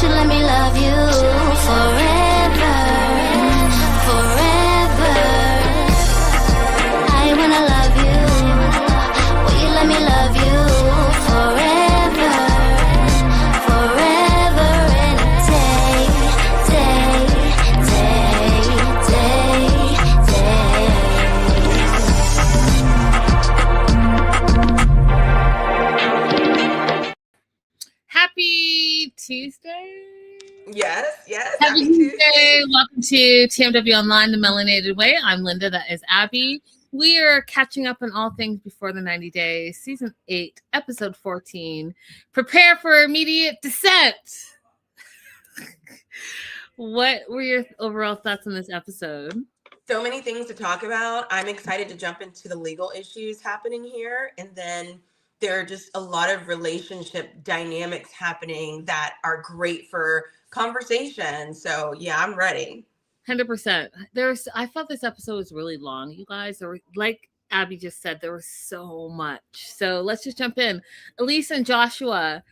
should let me love you forever, forever. I wanna love you. Will you let me love you forever, forever and a day, day, day, day. Happy Tuesday. Yes. Happy Tuesday. Welcome to TMW Online, the Melanated Way. I'm Linda. That is Abby. We are catching up on all things before the 90 days, season 8, episode 14. Prepare for immediate descent. What were your overall thoughts on this episode? So many things to talk about. I'm excited to jump into the legal issues happening here. And then there are just a lot of relationship dynamics happening that are great for conversation. So yeah, I'm ready. 100%. I thought this episode was really long, you guys. There were, like Abby just said, there was so much. So let's just jump in. Elise and Joshua.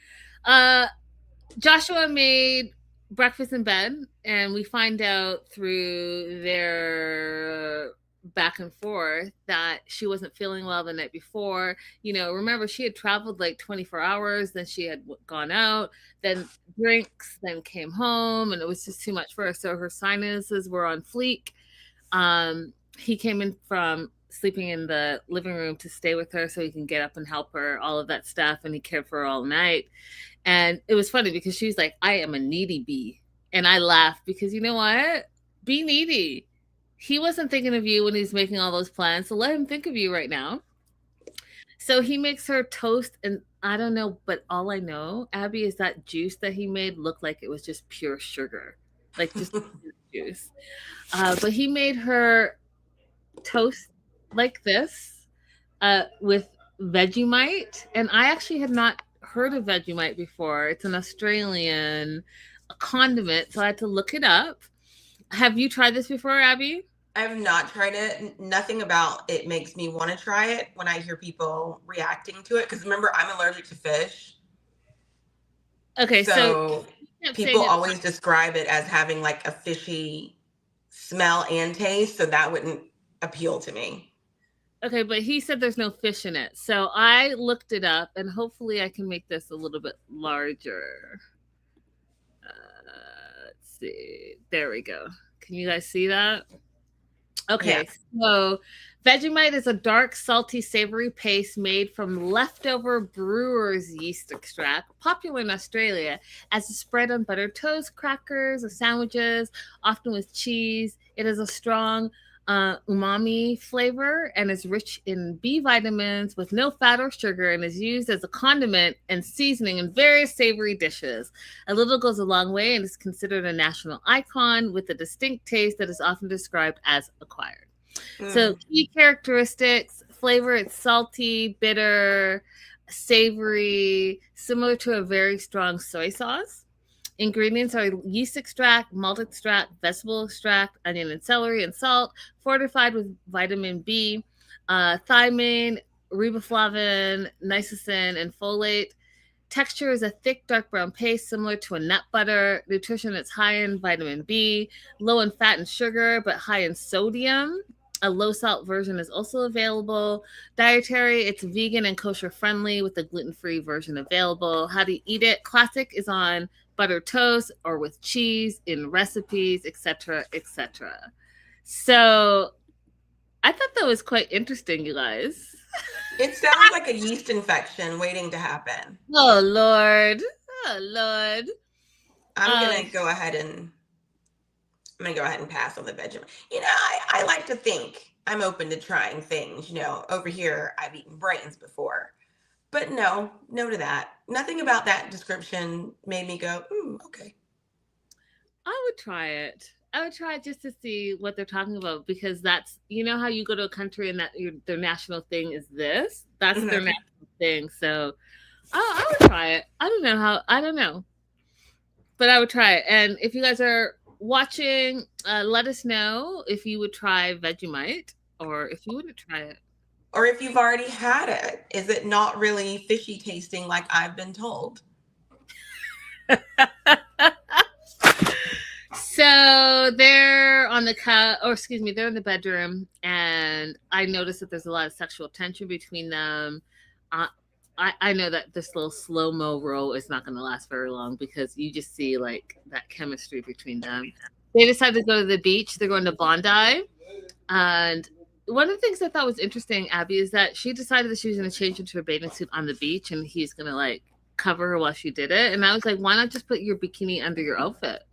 Joshua made breakfast in bed, and we find out through their back and forth that she wasn't feeling well the night before. You know, remember, she had traveled like 24 hours, then she had gone out, then drinks, then came home, and it was just too much for her. So her sinuses were on fleek. He came in from sleeping in the living room to stay with her so he can get up and help her, all of that stuff, and he cared for her all night. And it was funny because she's like, I am a needy bee. And I laughed because, you know what? Be needy. He wasn't thinking of you when he's making all those plans, so let him think of you right now. So he makes her toast, and I don't know, but all I know, Abby, is that juice that he made looked like it was just pure sugar, like just juice. But he made her toast like this with Vegemite, and I actually had not heard of Vegemite before. It's an Australian condiment, so I had to look it up. Have you tried this before, Abby? I have not tried it. Nothing about it makes me want to try it when I hear people reacting to it. Because remember, I'm allergic to fish. Okay, so people always describe it as having like a fishy smell and taste. So that wouldn't appeal to me. Okay, but he said there's no fish in it. So I looked it up, and hopefully I can make this a little bit larger. Let's see. There we go. Can you guys see that? Okay, yes. So Vegemite is a dark, salty, savory paste made from leftover brewer's yeast extract, popular in Australia as a spread on buttered toast, crackers, or sandwiches, often with cheese. It has a strong umami flavor and is rich in B vitamins with no fat or sugar, and is used as a condiment and seasoning in various savory dishes. A little goes a long way and is considered a national icon with a distinct taste that is often described as acquired. So key characteristics: flavor, it's salty, bitter, savory, similar to a very strong soy sauce. Ingredients are yeast extract, malt extract, vegetable extract, onion and celery, and salt, fortified with vitamin B, thiamine, riboflavin, niacin, and folate. Texture is a thick, dark brown paste similar to a nut butter. Nutrition is high in vitamin B, low in fat and sugar, but high in sodium. A low-salt version is also available. Dietary, it's vegan and kosher-friendly with a gluten-free version available. How to eat it? Classic is on buttered toast or with cheese in recipes, etc., etc. So I thought that was quite interesting, you guys. It sounds like a yeast infection waiting to happen. Oh, Lord. Oh, Lord. I'm going to go ahead and pass on the Vegemite. You know, I like to think I'm open to trying things. You know, over here, I've eaten brains before. But no to that. Nothing about that description made me go, okay. I would try it. I would try it just to see what they're talking about, because that's, you know how you go to a country and that their national thing is this? That's their national thing. So I would try it. I don't know. But I would try it. And if you guys are watching, let us know if you would try Vegemite or if you wouldn't try it. Or if you've already had it. Is it not really fishy tasting like I've been told? So they're on the they're in the bedroom, and I noticed that there's a lot of sexual tension between them. I know that this little slow-mo roll is not going to last very long because you just see like that chemistry between them. They decide to go to the beach. They're going to Bondi. And one of the things I thought was interesting, Abby, is that she decided that she was going to change into a bathing suit on the beach and he's going to like cover her while she did it. And I was like, why not just put your bikini under your outfit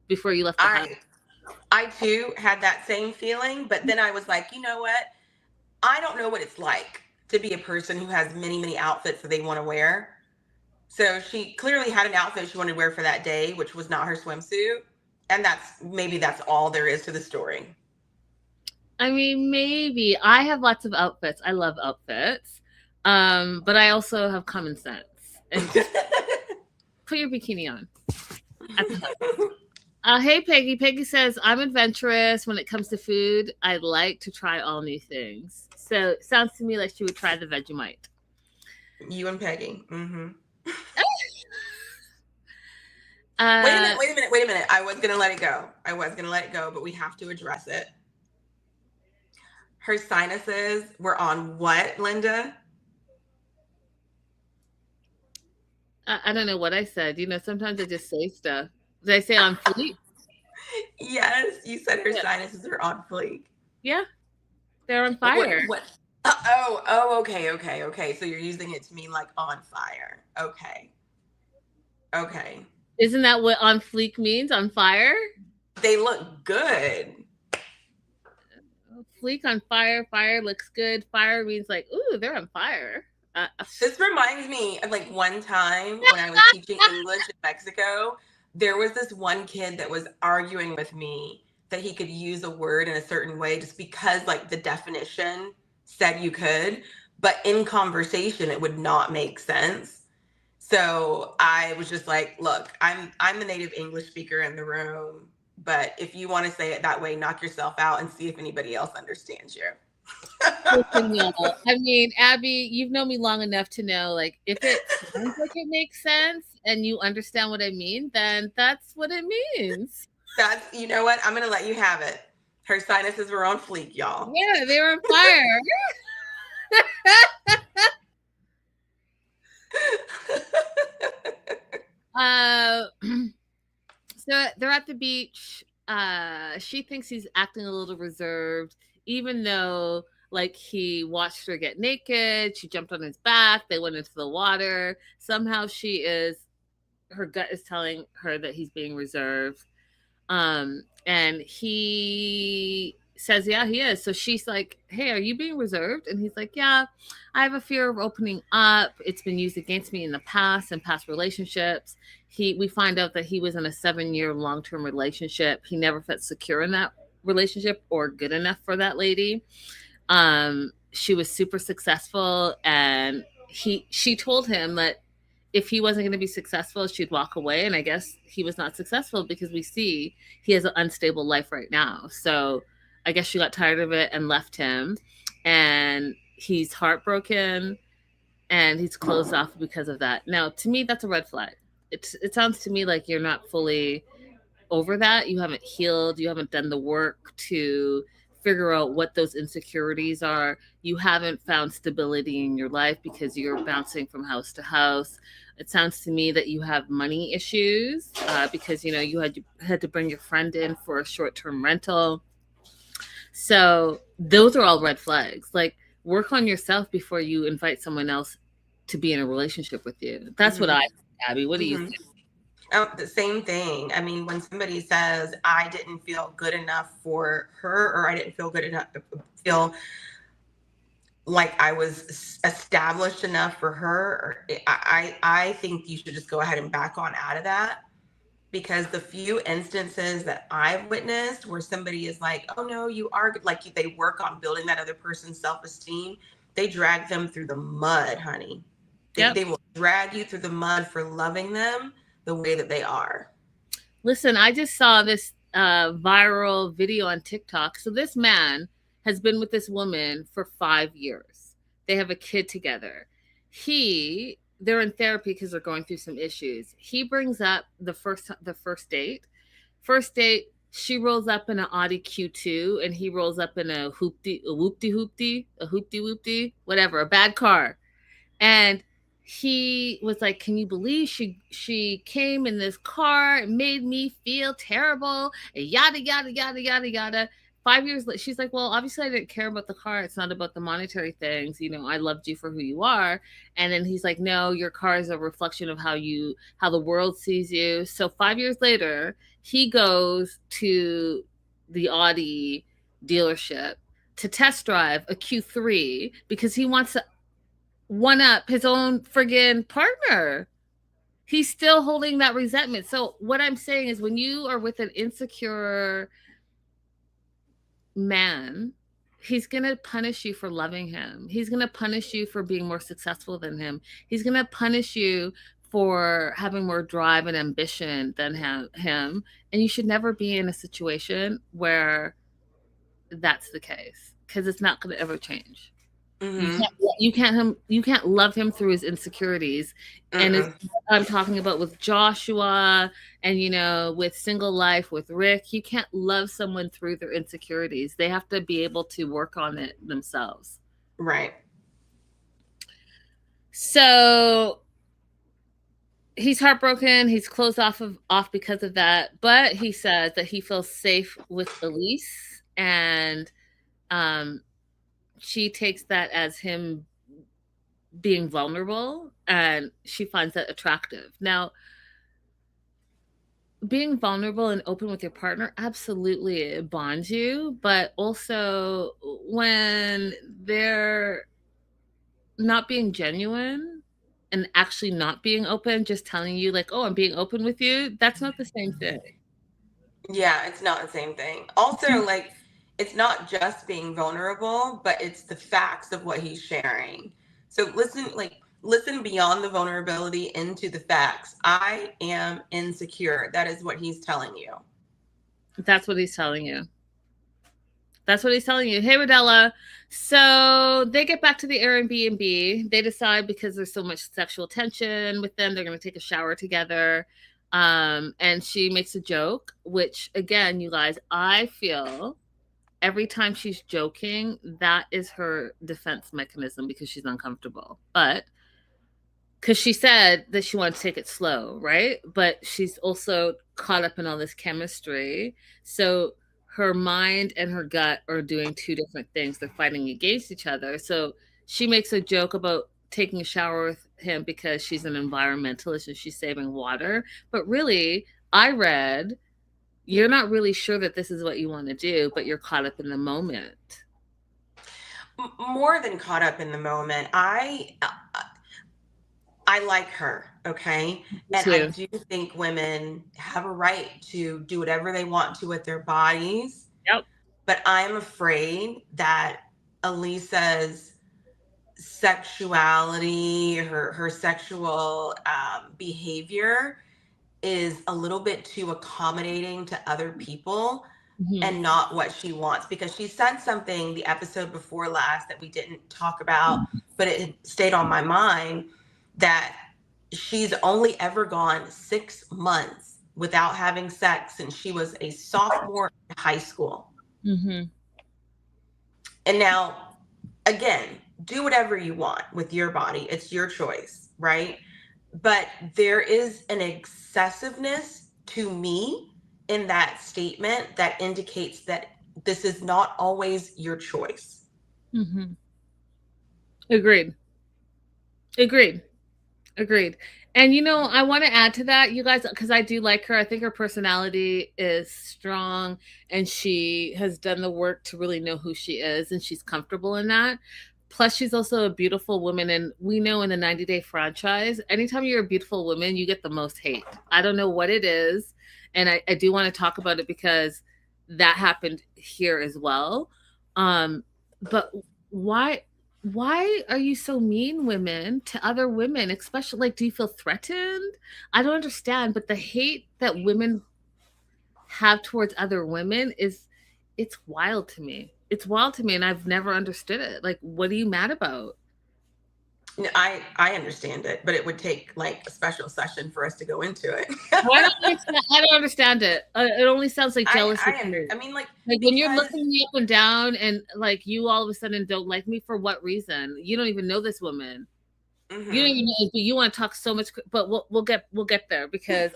before you left the house? I too had that same feeling, but then I was like, you know what? I don't know what it's like to be a person who has many, many outfits that they want to wear. So she clearly had an outfit she wanted to wear for that day, which was not her swimsuit. And that's all there is to the story. I mean, maybe. I have lots of outfits. I love outfits. But I also have common sense. And just put your bikini on. Hey, Peggy. Peggy says, I'm adventurous when it comes to food. I like to try all new things. So it sounds to me like she would try the Vegemite. You and Peggy. Mm-hmm. Wait a minute. I was going to let it go, but we have to address it. Her sinuses were on what, Linda? I don't know what I said. You know, sometimes I just say stuff. Did I say on fleek? Yes, you said her sinuses are on fleek. Yeah, they're on fire. What? Okay. So you're using it to mean like on fire. Okay. Isn't that what on fleek means? On fire? They look good. Fleek on fire. Fire looks good. Fire means like, ooh, they're on fire. This reminds me of like one time when I was teaching English in Mexico. There was this one kid that was arguing with me that he could use a word in a certain way just because like the definition said you could, but in conversation it would not make sense. So I was just like, look, I'm the native English speaker in the room, but if you want to say it that way, knock yourself out and see if anybody else understands you. I mean, Abby, you've known me long enough to know, like, if it sounds like it makes sense and you understand what I mean, then that's what it means. You know what? I'm going to let you have it. Her sinuses were on fleek, y'all. Yeah, they were on fire. So they're at the beach. She thinks he's acting a little reserved, even though like he watched her get naked. She jumped on his back. They went into the water. Somehow her gut is telling her that he's being reserved. And he says, yeah, he is. So she's like, hey, are you being reserved? And he's like, yeah, I have a fear of opening up. It's been used against me in the past and past relationships. We find out that he was in a 7-year long-term relationship. He never felt secure in that relationship or good enough for that lady. She was super successful, and she told him that if he wasn't going to be successful, she'd walk away. And I guess he was not successful because we see he has an unstable life right now. So I guess she got tired of it and left him, and he's heartbroken and he's closed off because of that. Now, to me, that's a red flag. It sounds to me like you're not fully over that. You haven't healed. You haven't done the work to figure out what those insecurities are. You haven't found stability in your life because you're bouncing from house to house. It sounds to me that you have money issues because, you know, you had to bring your friend in for a short-term rental. So those are all red flags. Like, work on yourself before you invite someone else to be in a relationship with you. That's what I think, Abby. What do you think? Oh, the same thing. I mean, when somebody says, I didn't feel good enough for her, or I didn't feel good enough to feel like I was established enough for her, I think you should just go ahead and back on out of that. Because the few instances that I've witnessed where somebody is like, oh no, you are good, like they work on building that other person's self-esteem, they drag them through the mud, honey. They will drag you through the mud for loving them the way that they are. Listen, I just saw this viral video on TikTok. So this man has been with this woman for 5 years. They have a kid together. They're in therapy because they're going through some issues. He brings up the first date First date, she rolls up in an Audi Q2 and he rolls up in a hoopty, whatever, a bad car. And he was like, can you believe she came in this car and made me feel terrible and yada yada yada yada yada. 5 years later, she's like, well, obviously I didn't care about the car. It's not about the monetary things. I loved you for who you are. And then he's like, no, your car is a reflection of how the world sees you. So 5 years later, he goes to the Audi dealership to test drive a Q3 because he wants to one up his own friggin' partner. He's still holding that resentment. So what I'm saying is, when you are with an insecure man, he's going to punish you for loving him. He's going to punish you for being more successful than him. He's going to punish you for having more drive and ambition than him. And you should never be in a situation where that's the case, because it's not going to ever change. Mm-hmm. You can't love him through his insecurities. Mm-mm. And I'm talking about with Joshua and with Single Life with Rick, you can't love someone through their insecurities. They have to be able to work on it themselves. Right. So he's heartbroken. He's closed off because of that. But he says that he feels safe with Elise, and she takes that as him being vulnerable, and she finds that attractive. Now, being vulnerable and open with your partner, absolutely, it bonds you. But also, when they're not being genuine and actually not being open, just telling you like, oh, I'm being open with you, that's not the same thing. Yeah, it's not the same thing. Also, like, it's not just being vulnerable, but it's the facts of what he's sharing. So listen beyond the vulnerability into the facts. I am insecure. That is what he's telling you. That's what he's telling you. That's what he's telling you. Hey, Rodella. So they get back to the Airbnb. They decide, because there's so much sexual tension with them, they're going to take a shower together. And she makes a joke, which, again, you guys, I feel every time she's joking, that is her defense mechanism, because she's uncomfortable. But because she said that she wanted to take it slow, right? But she's also caught up in all this chemistry. So her mind and her gut are doing two different things. They're fighting against each other. So she makes a joke about taking a shower with him because she's an environmentalist and she's saving water. But really, I read, you're not really sure that this is what you want to do, but you're caught up in the moment. More than caught up in the moment. I like her, okay? And I do think women have a right to do whatever they want to with their bodies. Yep. But I'm afraid that Elisa's sexuality, her sexual behavior is a little bit too accommodating to other people, and not what she wants. Because she said something the episode before last that we didn't talk about, but it stayed on my mind, that she's only ever gone 6 months without having sex since she was a sophomore in high school. Mm-hmm. And now, again, do whatever you want with your body. It's your choice, right? But there is an excessiveness to me in that statement that indicates that this is not always your choice. Mm-hmm. Agreed. And I want to add to that, you guys, because I do like her. I think her personality is strong, and she has done the work to really know who she is, and she's comfortable in that. Plus, she's also a beautiful woman, and we know in the 90-Day franchise, anytime you're a beautiful woman, you get the most hate. I don't know what it is, and I do want to talk about it because that happened here as well. But why are you so mean, women, to other women? Especially, like, do you feel threatened? I don't understand, but the hate that women have towards other women it's wild to me. It's wild to me, and I've never understood it. Like, what are you mad about? I understand it, but it would take like a special session for us to go into it. I don't understand it. It only sounds like jealousy to me. I mean, like when you're looking me up and down, and like you all of a sudden don't like me for what reason? You don't even know this woman. Mm-hmm. You don't even know, but you want to talk so much. But we'll get there because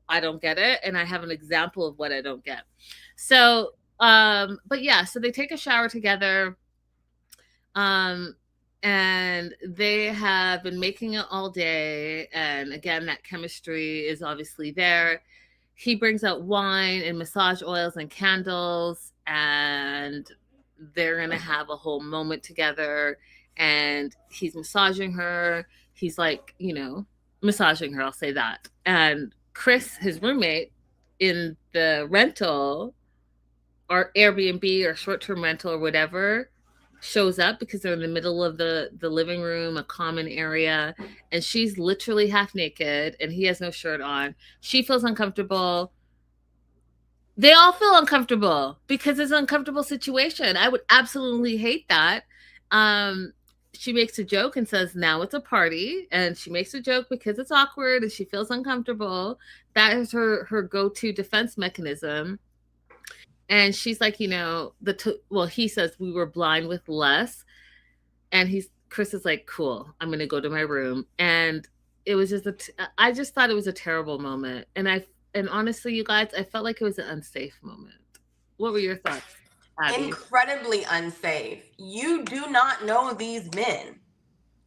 I don't get it, and I have an example of what I don't get. So, but yeah, so they take a shower together. And they have been making it all day. And again, that chemistry is obviously there. He brings out wine and massage oils and candles, and they're going to have a whole moment together. And he's massaging her. He's like, massaging her. I'll say that. And Chris, his roommate in the rental or Airbnb or short-term rental or whatever, shows up because they're in the middle of the living room, a common area, and she's literally half naked and he has no shirt on. She feels uncomfortable. They all feel uncomfortable because it's an uncomfortable situation. I would absolutely hate that. She makes a joke and says, now it's a party. And she makes a joke because it's awkward and she feels uncomfortable. That is her go-to defense mechanism. And she's like, he says we were blind with less. And Chris is like, cool, I'm going to go to my room. And it was just, I just thought it was a terrible moment. And honestly, you guys, I felt like it was an unsafe moment. What were your thoughts, Abby? Incredibly unsafe. You do not know these men.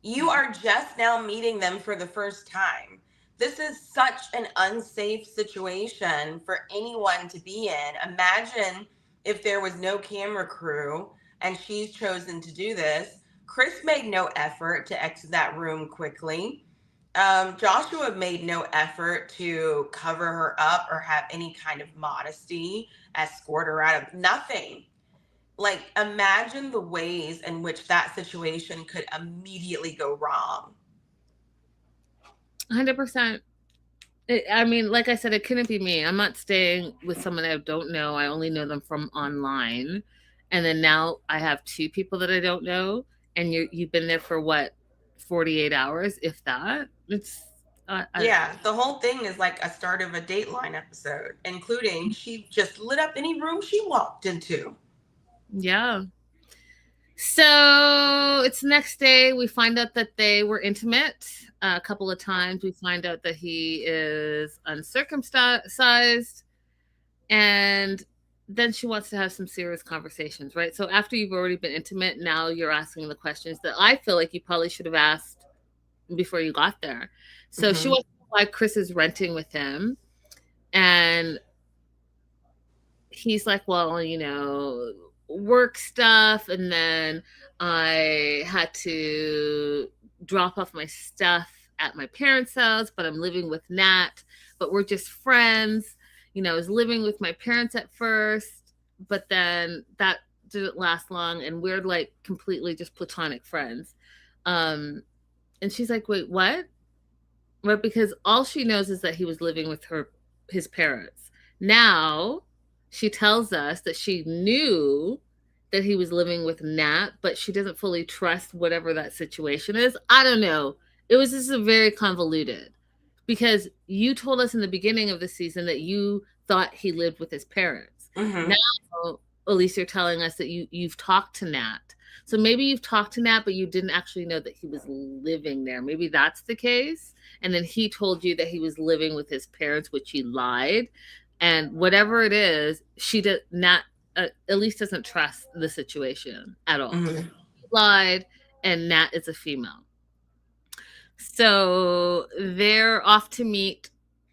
You are just now meeting them for the first time. This is such an unsafe situation for anyone to be in. Imagine if there was no camera crew and she's chosen to do this. Chris made no effort to exit that room quickly. Joshua made no effort to cover her up or have any kind of modesty, escort her out of nothing. Like, imagine the ways in which that situation could immediately go wrong. 100%. I mean, like I said, it couldn't be me. I'm not staying with someone I don't know. I only know them from online. And then now I have two people that I don't know. And you've been there for what, 48 hours, if that? It's yeah, the whole thing is like a start of a Dateline episode, including she just lit up any room she walked into. Yeah. So it's next day. We find out that they were intimate a couple of times. We find out that he is uncircumcised. And then she wants to have some serious conversations, right? So after you've already been intimate, now you're asking the questions that I feel like you probably should have asked before you got there. So she wants to know why Chris is renting with him. And he's like, well, work stuff, and then I had to drop off my stuff at my parents' house, but I'm living with Nat, but we're just friends. I was living with my parents at first, but then that didn't last long, and we're like completely just platonic friends. And she's like, wait, what? Right, because all she knows is that he was living with his parents. Now she tells us that she knew that he was living with Nat, but she doesn't fully trust whatever that situation is. I don't know. It was just very convoluted because you told us in the beginning of the season that you thought he lived with his parents. Now, at least you're telling us that you've talked to Nat. So maybe you've talked to Nat, but you didn't actually know that he was living there. Maybe that's the case. And then he told you that he was living with his parents, which he lied. And whatever it is, she did not, at least doesn't trust the situation at all. He lied, and Nat is a female. So they're off to meet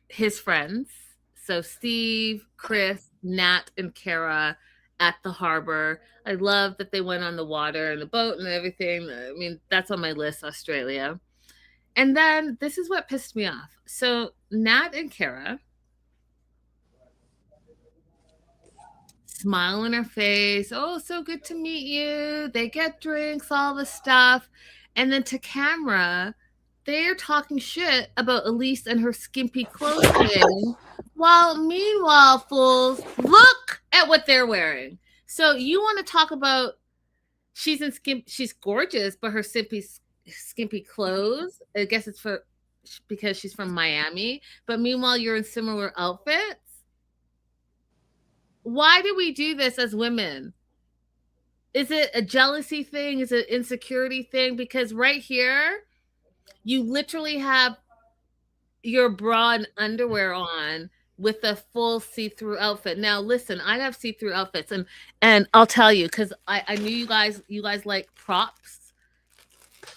his friends. So Steve, Chris, Nat, and Kara at the harbor. I love that they went on the water and the boat and everything. I mean, that's on my list, Australia. And then this is what pissed me off. So Nat and Kara, smile on her face. Oh, so good to meet you. They get drinks, all the stuff. And then to camera, they're talking shit about Elise and her skimpy clothing. While meanwhile, fools, look at what they're wearing. So you want to talk about she's gorgeous, but her skimpy clothes. I guess it's because she's from Miami. But meanwhile, you're in similar outfits. Why do we do this as women? Is it a jealousy thing? Is it an insecurity thing? Because right here, you literally have your bra and underwear on with a full see-through outfit. Now, listen, I have see-through outfits, and I'll tell you, because I knew you guys like props.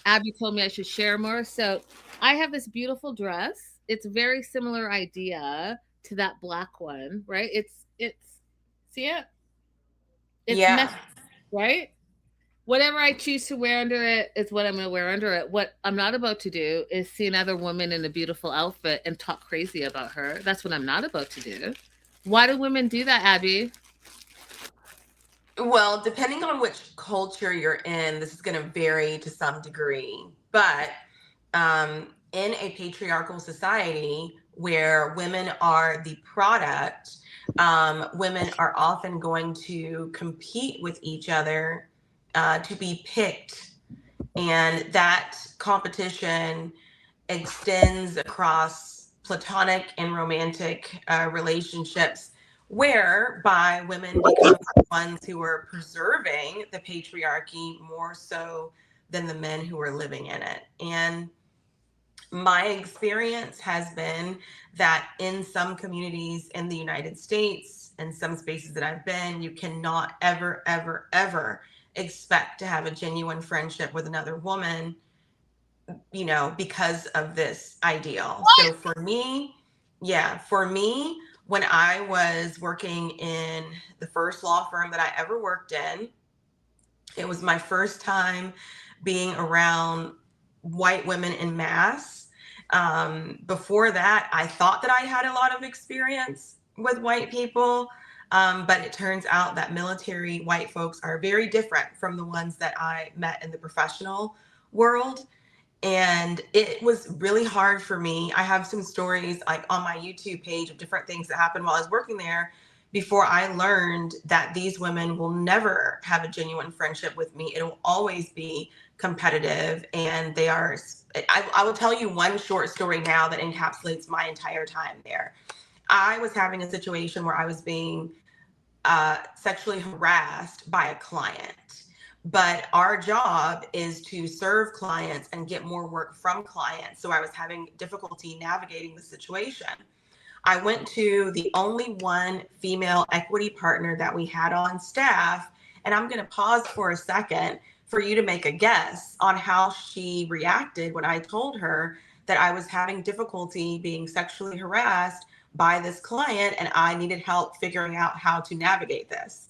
Abby told me I should share more. So I have this beautiful dress. It's a very similar idea to that black one, right? It's see it? It's Yeah. messy, right? Whatever I choose to wear under it is what I'm going to wear under it. What I'm not about to do is see another woman in a beautiful outfit and talk crazy about her. That's what I'm not about to do. Why do women do that, Abby? Well, depending on which culture you're in, this is going to vary to some degree. But in a patriarchal society where women are the product, women are often going to compete with each other to be picked. And that competition extends across platonic and romantic relationships, whereby women become the ones who are preserving the patriarchy more so than the men who are living in it. And my experience has been that in some communities in the United States and some spaces that I've been, you cannot ever, ever, ever expect to have a genuine friendship with another woman, you know, because of this ideal. So for me, when I was working in the first law firm that I ever worked in, it was my first time being around white women in mass. Before that, I thought that I had a lot of experience with white people, but it turns out that military white folks are very different from the ones that I met in the professional world. And it was really hard for me. I have some stories like on my YouTube page of different things that happened while I was working there before I learned that these women will never have a genuine friendship with me. It will always be competitive. And they are, I will tell you one short story now that encapsulates my entire time there. I was having a situation where I was being sexually harassed by a client. But our job is to serve clients and get more work from clients. So I was having difficulty navigating the situation. I went to the only one female equity partner that we had on staff. And I'm going to pause for a second for you to make a guess on how she reacted when I told her that I was having difficulty being sexually harassed by this client and I needed help figuring out how to navigate this.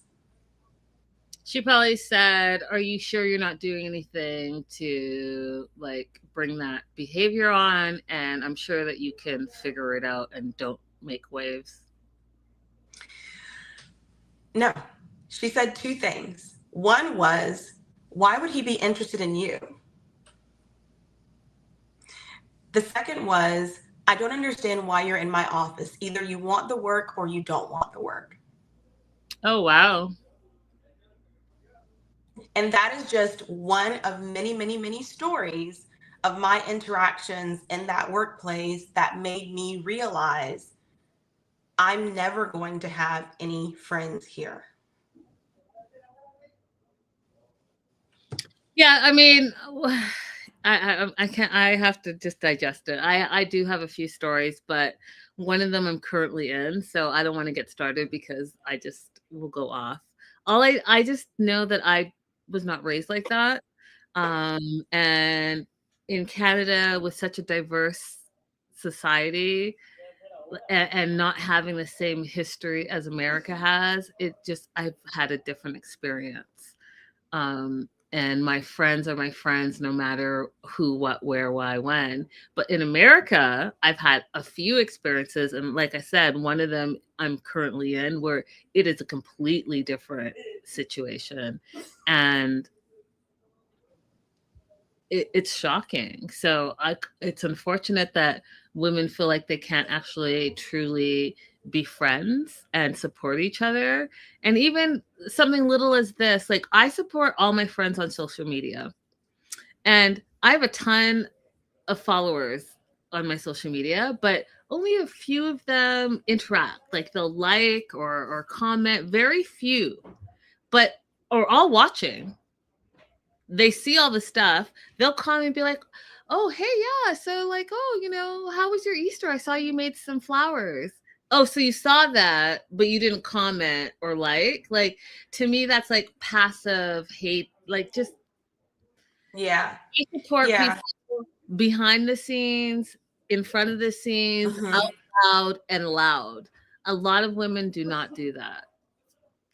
She probably said, "Are you sure you're not doing anything to like bring that behavior on? And I'm sure that you can figure it out and don't make waves." No, she said two things. One was, why would he be interested in you? The second was, I don't understand why you're in my office. Either you want the work or you don't want the work. Oh, wow. And that is just one of many, many, many stories of my interactions in that workplace that made me realize I'm never going to have any friends here. Yeah, I mean, I can't. I have to just digest it. I do have a few stories, but one of them I'm currently in, so I don't want to get started because I just will go off. I just know that I was not raised like that, and in Canada with such a diverse society and not having the same history as America has, I've had a different experience. And my friends are my friends no matter who, what, where, why, when. But in America, I've had a few experiences. And like I said, one of them I'm currently in where it is a completely different situation. And it's shocking. So it's unfortunate that women feel like they can't actually truly be friends and support each other. And even something little as this, like I support all my friends on social media. And I have a ton of followers on my social media, but only a few of them interact. Like they'll like or comment, very few, but or all watching. They see all the stuff. They'll comment and be like, "Oh, hey, yeah. So like, oh, how was your Easter? I saw you made some flowers." Oh, so you saw that, but you didn't comment or like. Like to me, that's like passive hate. Like just Yeah. support Yeah. people behind the scenes, in front of the scenes, out loud and loud. A lot of women do not do that.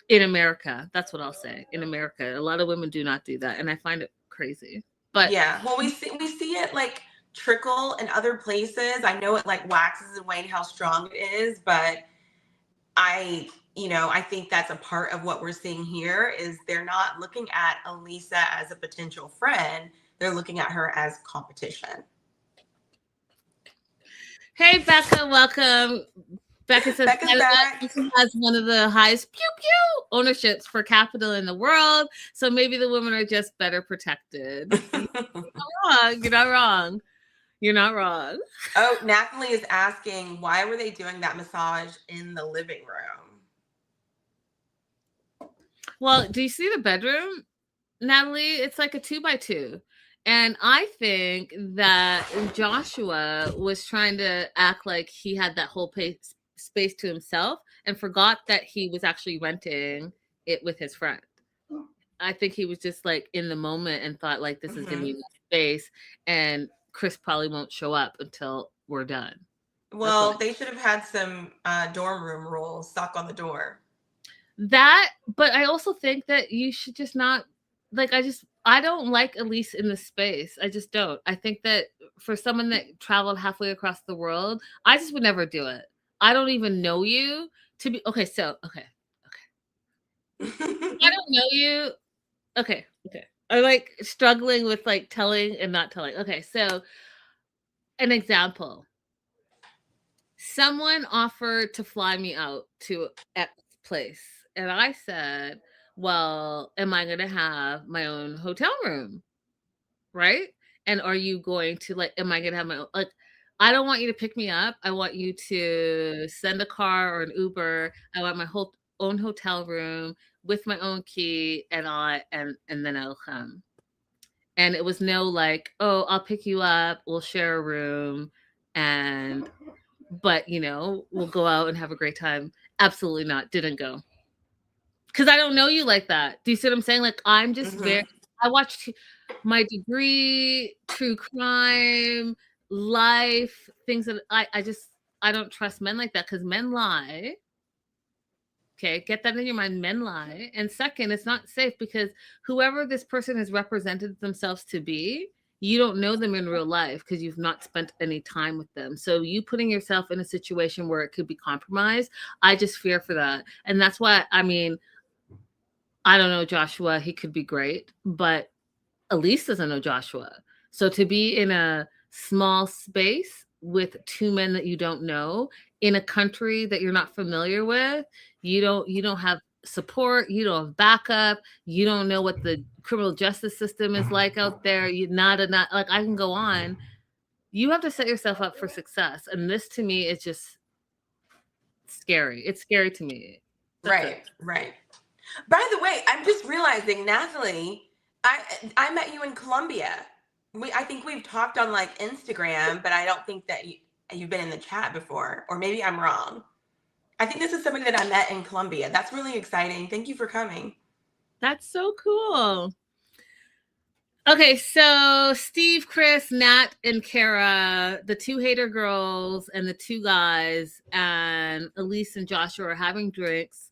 In America, that's what I'll say. In America, a lot of women do not do that, and I find it crazy. But yeah, well, we see it like trickle in other places. I know it like waxes and wanes how strong it is, but I think that's a part of what we're seeing here is they're not looking at Elisa as a potential friend. They're looking at her as competition. Hey, Becca, welcome. Becca says Canada has one of the highest pew pew ownerships per capita in the world, so maybe the women are just better protected. You're not wrong. You're not wrong. Oh, Natalie is asking, why were they doing that massage in the living room? Well, do you see the bedroom, Natalie? It's like a 2x2. And I think that Joshua was trying to act like he had that whole space to himself and forgot that he was actually renting it with his friend. I think he was just like in the moment and thought like this is going to be my space and Chris probably won't show up until we're done. Well, they should have had some dorm room rules stuck on the door. That, but I also think that you should just not like, I don't like Elise in the space. I just don't. I think that for someone that traveled halfway across the world, I just would never do it. I don't even know you to be okay. I don't know you. Okay. I'm like struggling with like telling and not telling. Okay, so an example. Someone offered to fly me out to X place. And I said, well, am I going to have my own hotel room? Right? And are you going to like, am I going to have my own, like, I don't want you to pick me up. I want you to send a car or an Uber. I want my own hotel room with my own key and then I'll come. And it was no like, oh, I'll pick you up. We'll share a room but we'll go out and have a great time. Absolutely not. Didn't go. Because I don't know you like that. Do you see what I'm saying? Like, I'm just I watched my degree, true crime, life, things that I don't trust men like that because men lie. Okay, get that in your mind. Men lie. And second, it's not safe because whoever this person has represented themselves to be, you don't know them in real life because you've not spent any time with them. So you putting yourself in a situation where it could be compromised, I just fear for that. And that's why, I mean, I don't know Joshua. He could be great, but Elise doesn't know Joshua. So to be in a small space with two men that you don't know in a country that you're not familiar with, you don't have support, you don't have backup, you don't know what the criminal justice system is like out there. You not like I can go on. You have to set yourself up for success. And this to me is just scary. It's scary to me. Right. By the way, I'm just realizing, Natalie, I met you in Colombia. I think we've talked on like Instagram, but I don't think that you've been in the chat before, or maybe I'm wrong. I think this is somebody that I met in Colombia. That's really exciting. Thank you for coming. That's so cool. Okay, so Steve, Chris, Nat, and Kara, the two hater girls and the two guys, and Elise and Joshua are having drinks.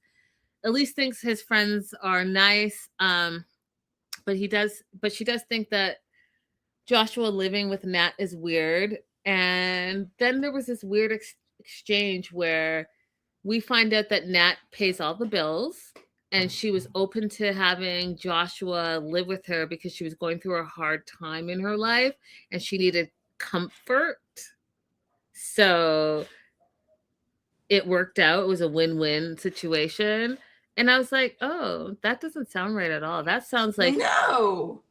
Elise thinks his friends are nice, but she does think that Joshua living with Nat is weird. And then there was this weird exchange where we find out that Nat pays all the bills and she was open to having Joshua live with her because she was going through a hard time in her life and she needed comfort. So it worked out. It was a win-win situation. And I was like, oh, that doesn't sound right at all. That sounds like no.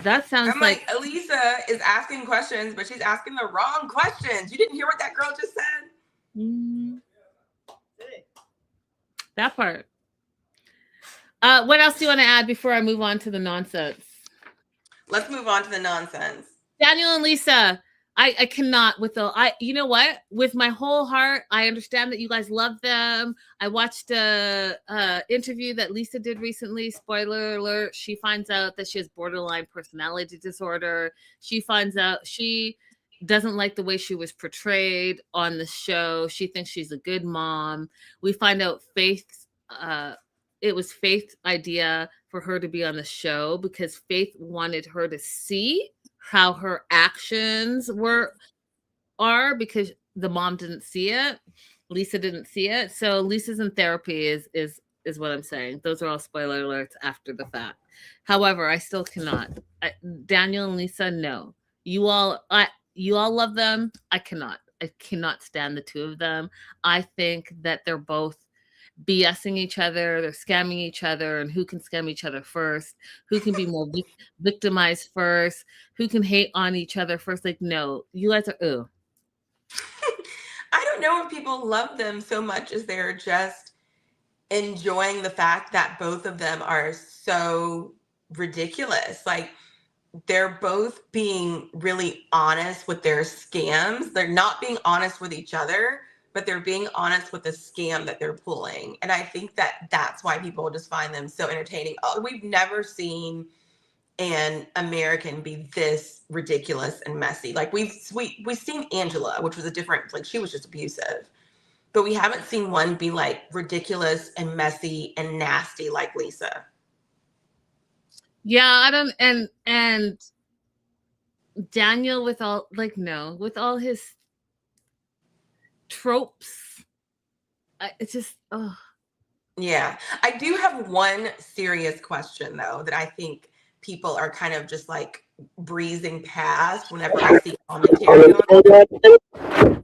that sounds I'm like, Elisa is asking questions, but she's asking the wrong questions. You didn't hear what that girl just said? That part. What else do you want to add before I move on to the nonsense? Let's move on to the nonsense. Daniel and Lisa, I cannot with you know what? With my whole heart, I understand that you guys love them. I watched a interview that Lisa did recently. Spoiler alert, she finds out that she has borderline personality disorder. She finds out she doesn't like the way she was portrayed on the show. She thinks she's a good mom. We find out Faith's it was Faith's idea for her to be on the show because Faith wanted her to see how her actions are because the mom didn't see it. Lisa didn't see it. So Lisa's in therapy is what I'm saying. Those are all spoiler alerts after the fact. However, I still cannot. Daniel and Lisa, no. You all love them. I cannot stand the two of them. I think that they're both BSing each other, they're scamming each other, and who can scam each other first, who can be more victimized first, who can hate on each other first. Like, no, you guys are I don't know if people love them so much as they're just enjoying the fact that both of them are so ridiculous. Like, they're both being really honest with their scams. They're not being honest with each other, but they're being honest with the scam that they're pulling. And I think that that's why people just find them so entertaining. Oh, we've never seen an American be this ridiculous and messy. Like we've seen Angela, which was a different, like she was just abusive, but we haven't seen one be like ridiculous and messy and nasty like Lisa. Yeah, I don't, and Daniel with all his tropes, it's just, oh. Yeah, I do have one serious question though that I think people are kind of just like breezing past whenever I see commentary on it.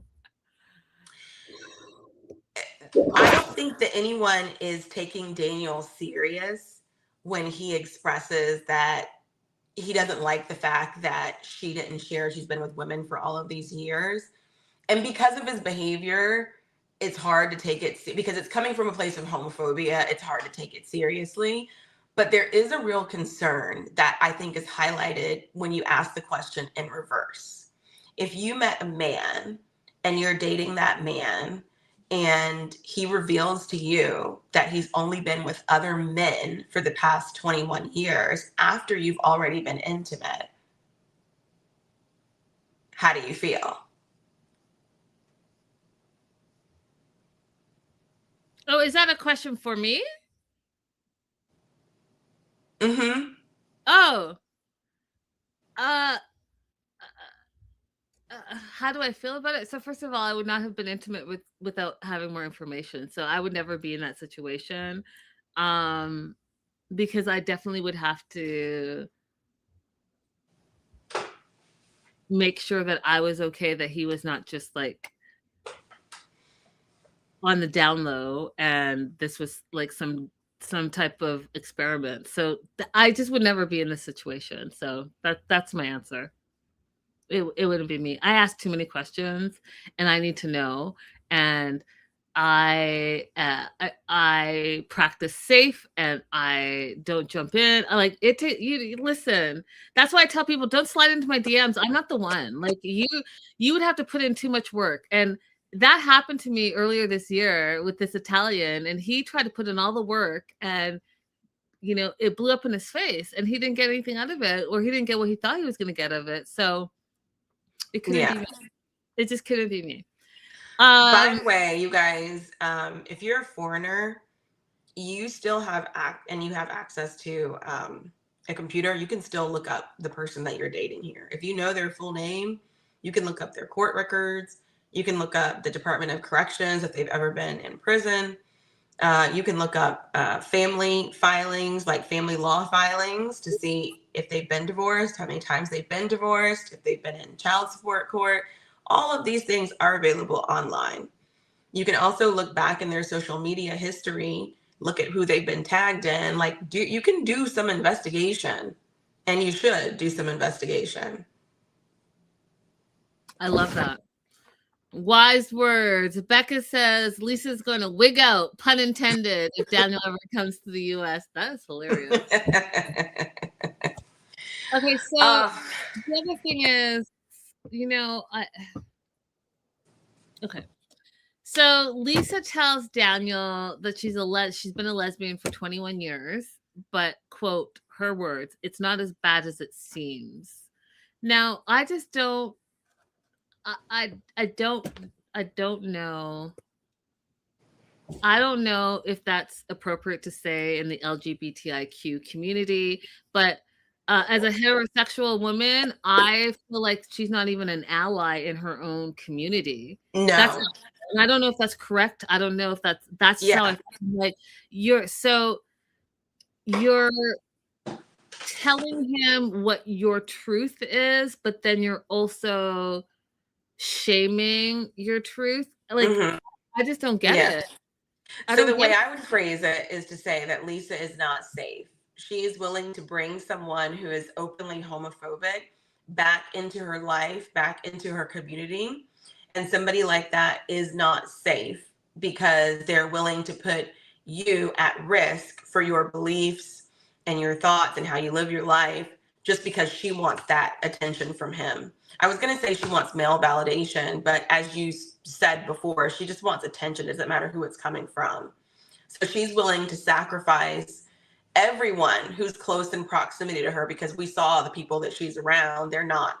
I don't think that anyone is taking Daniel serious when he expresses that he doesn't like the fact that she didn't share she's been with women for all of these years. And because of his behavior, it's hard to take it because it's coming from a place of homophobia. It's hard to take it seriously. But there is a real concern that I think is highlighted when you ask the question in reverse. If you met a man and you're dating that man and he reveals to you that he's only been with other men for the past 21 years after you've already been intimate, how do you feel? Oh, is that a question for me? Mm-hmm. Oh. How do I feel about it? So first of all, I would not have been intimate without having more information. So I would never be in that situation. Because I definitely would have to make sure that I was okay, that he was not just like on the down low and this was like some type of experiment. So I just would never be in this situation. So that's my answer. It wouldn't be me. I ask too many questions and I need to know. And I practice safe and I don't jump in. I like it. You listen. That's why I tell people don't slide into my DMs. I'm not the one. Like you would have to put in too much work. And that happened to me earlier this year with this Italian, and he tried to put in all the work, and it blew up in his face, and he didn't get anything out of it, or he didn't get what he thought he was going to get out of it. So it couldn't be me. It just couldn't be me. By the way, you guys, if you're a foreigner, you still have access to a computer. You can still look up the person that you're dating here. If you know their full name, you can look up their court records. You can look up the Department of Corrections if they've ever been in prison. You can look up family filings, like family law filings, to see if they've been divorced, how many times they've been divorced, if they've been in child support court. All of these things are available online. You can also look back in their social media history, look at who they've been tagged in. Like, you can do some investigation And you should do some investigation. I love that. Wise words. Becca says Lisa's going to wig out, pun intended, if Daniel ever comes to the U.S. That is hilarious. Okay, so the other thing is, okay. So Lisa tells Daniel that she's been a lesbian for 21 years, but quote her words, "It's not as bad as it seems." Now, I just don't. I don't know. I don't know if that's appropriate to say in the LGBTIQ community, but as a heterosexual woman, I feel like she's not even an ally in her own community. No. And I don't know if that's correct. I don't know if that's how I feel like you're telling him what your truth is, but then you're also shaming your truth. Like, I just don't get it. So the way I would phrase it is to say that Lisa is not safe. She is willing to bring someone who is openly homophobic back into her life, back into her community. And somebody like that is not safe because they're willing to put you at risk for your beliefs and your thoughts and how you live your life just because she wants that attention from him. I was going to say she wants male validation, but as you said before, she just wants attention. It doesn't matter who it's coming from. So she's willing to sacrifice everyone who's close in proximity to her because we saw the people that she's around. They're not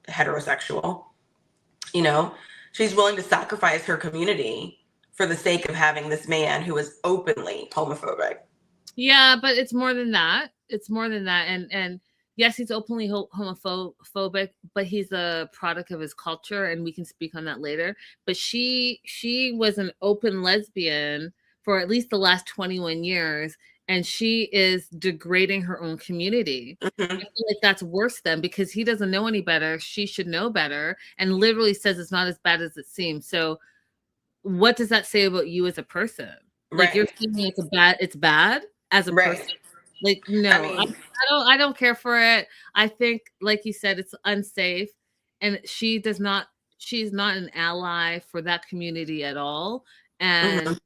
heterosexual. You know, she's willing to sacrifice her community for the sake of having this man who is openly homophobic. Yeah, but it's more than that. It's more than that. And yes, he's openly homophobic, but he's a product of his culture, and we can speak on that later. But she was an open lesbian for at least the last 21 years, and she is degrading her own community. I feel like that's worse then because he doesn't know any better. She should know better, and literally says it's not as bad as it seems. So what does that say about you as a person? Like, you're thinking it's bad as a person. Like, no, I don't care for it. I think, like you said, it's unsafe, and she's not an ally for that community at all. And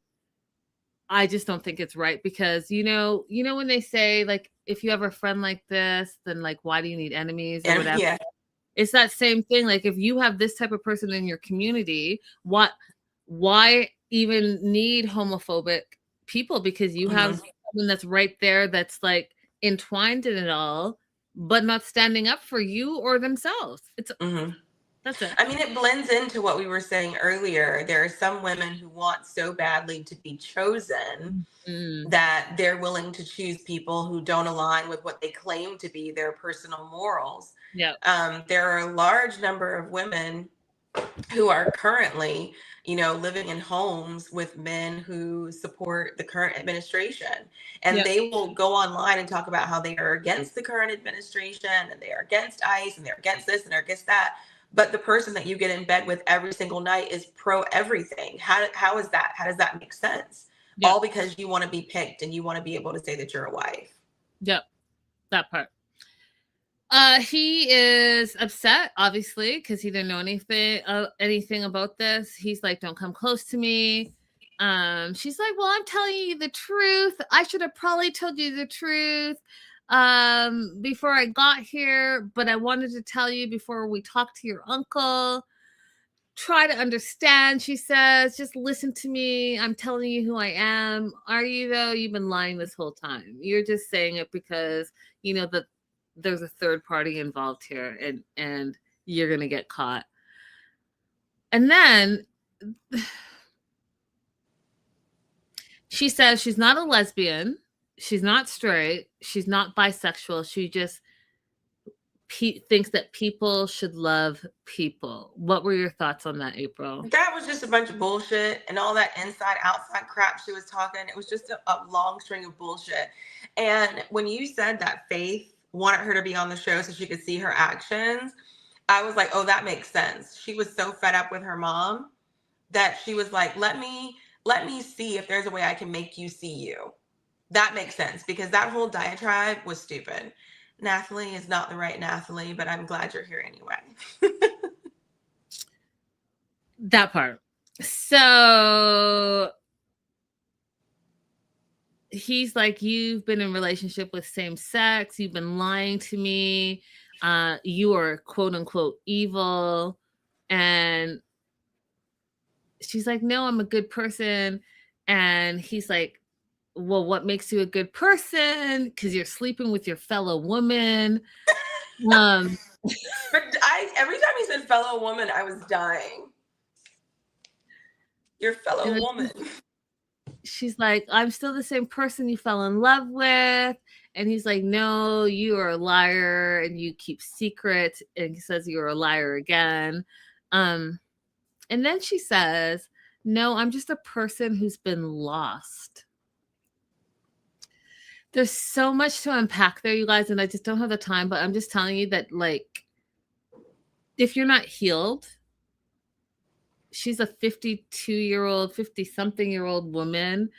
I just don't think it's right because when they say, like, if you have a friend like this, then, like, why do you need enemies or whatever? Yeah. It's that same thing. Like, if you have this type of person in your community, why even need homophobic people? Because you have someone that's right there that's, like, entwined in it all, but not standing up for you or themselves. It's that's it. I mean, it blends into what we were saying earlier. There are some women who want so badly to be chosen that they're willing to choose people who don't align with what they claim to be their personal morals. Yeah. There are a large number of women who are currently, living in homes with men who support the current administration. And they will go online and talk about how they are against the current administration and they are against ICE and they're against this and they're against that. But the person that you get in bed with every single night is pro everything. How is that? How does that make sense? Yep. All because you want to be picked and you want to be able to say that you're a wife. Yep. That part. He is upset, obviously, because he didn't know anything about this. He's like, "Don't come close to me." She's like, "Well, I'm telling you the truth. I should have probably told you the truth before I got here, but I wanted to tell you before we talked to your uncle. Try to understand," she says. "Just listen to me. I'm telling you who I am. Are you, though? You've been lying this whole time. You're just saying it because that there's a third party involved here and you're going to get caught." And then she says she's not a lesbian. She's not straight. She's not bisexual. She just thinks that people should love people. What were your thoughts on that, April? That was just a bunch of bullshit and all that inside outside crap she was talking. It was just a long string of bullshit. And when you said that Faith wanted her to be on the show so she could see her actions, I was like, oh, that makes sense. She was so fed up with her mom that she was like, let me see if there's a way I can make you see you. That makes sense because that whole diatribe was stupid. Nathalie is not the right Nathalie, but I'm glad you're here anyway. That part. So he's like, you've been in relationship with same sex. You've been lying to me. You are quote unquote evil. And she's like, no, I'm a good person. And he's like, well, what makes you a good person? Because you're sleeping with your fellow woman. Every time he said fellow woman, I was dying. Your fellow woman. She's like, I'm still the same person you fell in love with. And he's like, no, you are a liar and you keep secrets. And he says you're a liar again. And then she says, no, I'm just a person who's been lost. There's so much to unpack there, you guys, and I just don't have the time, but I'm just telling you that, like, if you're not healed, she's a 52-year-old, 50-something-year-old woman.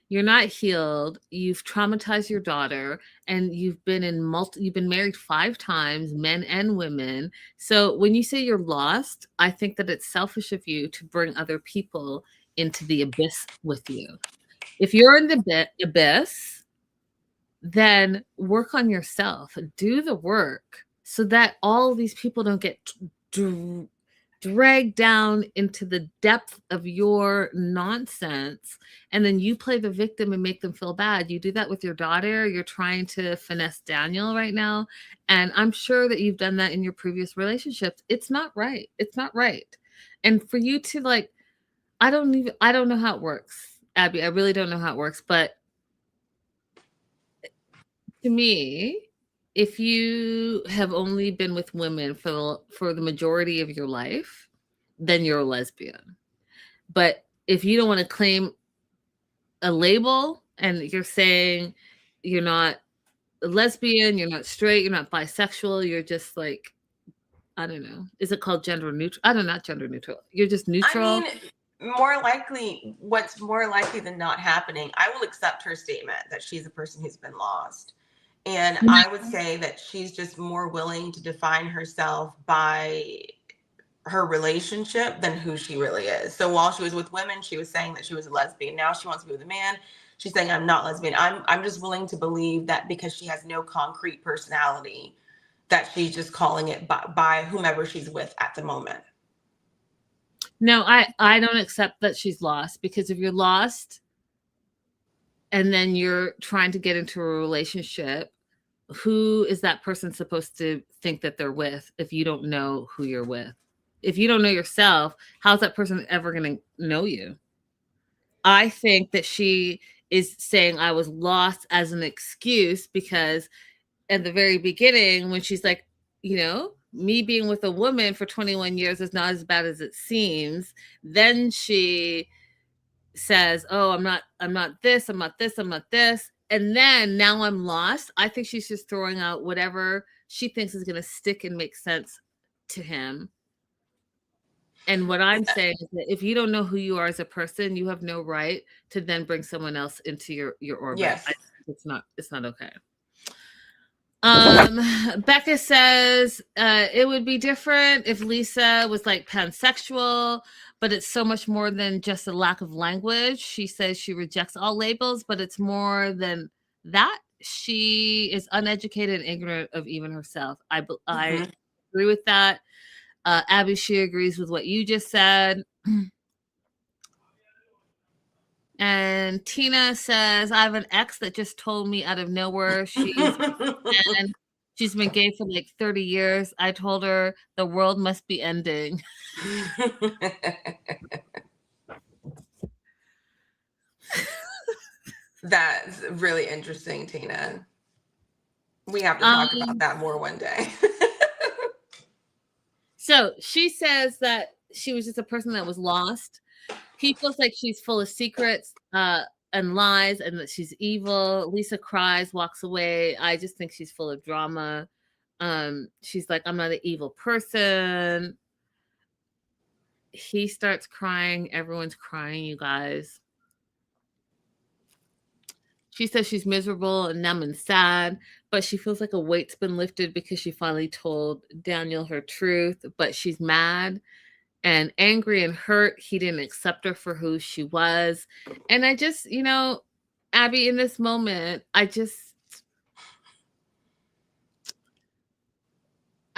You're not healed. You've traumatized your daughter, and you've been married 5 times, men and women. So when you say you're lost, I think that it's selfish of you to bring other people into the abyss with you. If you're in the abyss, then work on yourself. Do the work so that all these people don't get dragged down into the depth of your nonsense, and then you play the victim and make them feel bad. You do that with your daughter. You're trying to finesse Daniel right now, and I'm sure that you've done that in your previous relationships. It's not right. It's not right. And for you to, like, I don't know how it works, Abby. I really don't know how it works, but to me, if you have only been with women for the majority of your life, then you're a lesbian. But if you don't want to claim a label and you're saying you're not a lesbian, you're not straight, you're not bisexual, you're just like, I don't know. Is it called gender neutral? I don't know, not gender neutral. You're just neutral. I mean, what's more likely than not happening, I will accept her statement that she's a person who's been lost. And I would say that she's just more willing to define herself by her relationship than who she really is. So while she was with women, she was saying that she was a lesbian. Now she wants to be with a man. She's saying, I'm not lesbian. I'm just willing to believe that because she has no concrete personality, that she's just calling it by whomever she's with at the moment. No, I don't accept that she's lost, because if you're lost and then you're trying to get into a relationship, who is that person supposed to think that they're with if you don't know who you're with? If you don't know yourself, how's that person ever going to know you? I think that she is saying I was lost as an excuse, because at the very beginning, when she's like, you know, me being with a woman for 21 years is not as bad as it seems. Then she says, oh, I'm not this, I'm not this, I'm not this. And then now I'm lost. I think she's just throwing out whatever she thinks is going to stick and make sense to him. And what I'm saying is that if you don't know who you are as a person, you have no right to then bring someone else into your orbit. Yes. It's not okay. Becca says it would be different if Lisa was like pansexual, but it's so much more than just a lack of language. She says she rejects all labels, but it's more than that. She is uneducated and ignorant of even herself. I agree with that. Abby, she agrees with what you just said. And Tina says, I have an ex that just told me out of nowhere she's been gay for like 30 years. I told her the world must be ending. That's really interesting, Tina. We have to talk about that more one day. So she says that she was just a person that was lost. He feels like she's full of secrets and lies, and that she's evil. Lisa cries, walks away. I just think she's full of drama. She's like, I'm not an evil person. He starts crying. Everyone's crying, you guys. She says she's miserable and numb and sad, but she feels like a weight's been lifted because she finally told Daniel her truth, but she's mad and angry and hurt. He didn't accept her for who she was. And I just, Abby, in this moment, I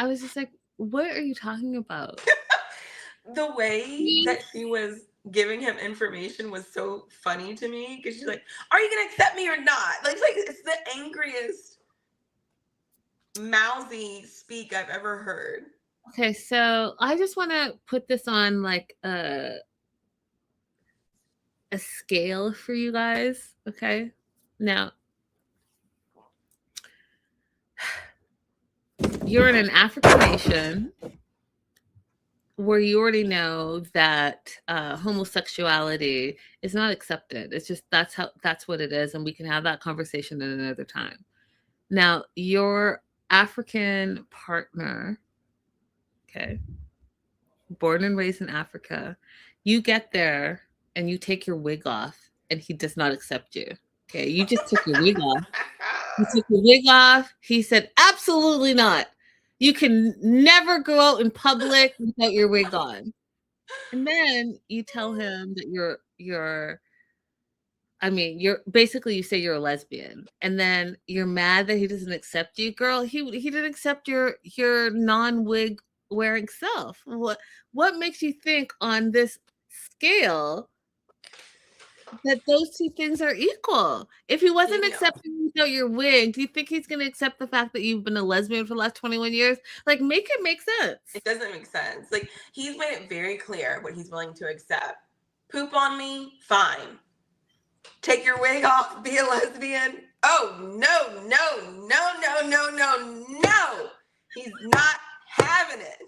was just like, what are you talking about? The way that she was giving him information was so funny to me because she's like, are you gonna accept me or not? Like it's the angriest mousy speak I've ever heard. Okay, so I just want to put this on like a scale for you guys. Okay, now you're in an African nation where you already know that homosexuality is not accepted. It's just that's what it is, and we can have that conversation at another time. Now, your African partner, okay, born and raised in Africa, you get there and you take your wig off, and he does not accept you. Okay, you just took your wig off. You took your wig off. He said, absolutely not. You can never go out in public without your wig on. And then you tell him that you're basically you say you're a lesbian. And then you're mad that he doesn't accept you. Girl, he didn't accept your non-wig wearing self. What makes you think on this scale that those two things are equal? If he wasn't accepting you without your wig, do you think he's going to accept the fact that you've been a lesbian for the last 21 years? Like, make it make sense. It doesn't make sense. Like, he's made it very clear what he's willing to accept. Poop on me, fine. Take your wig off, be a lesbian. Oh, no. He's not having it.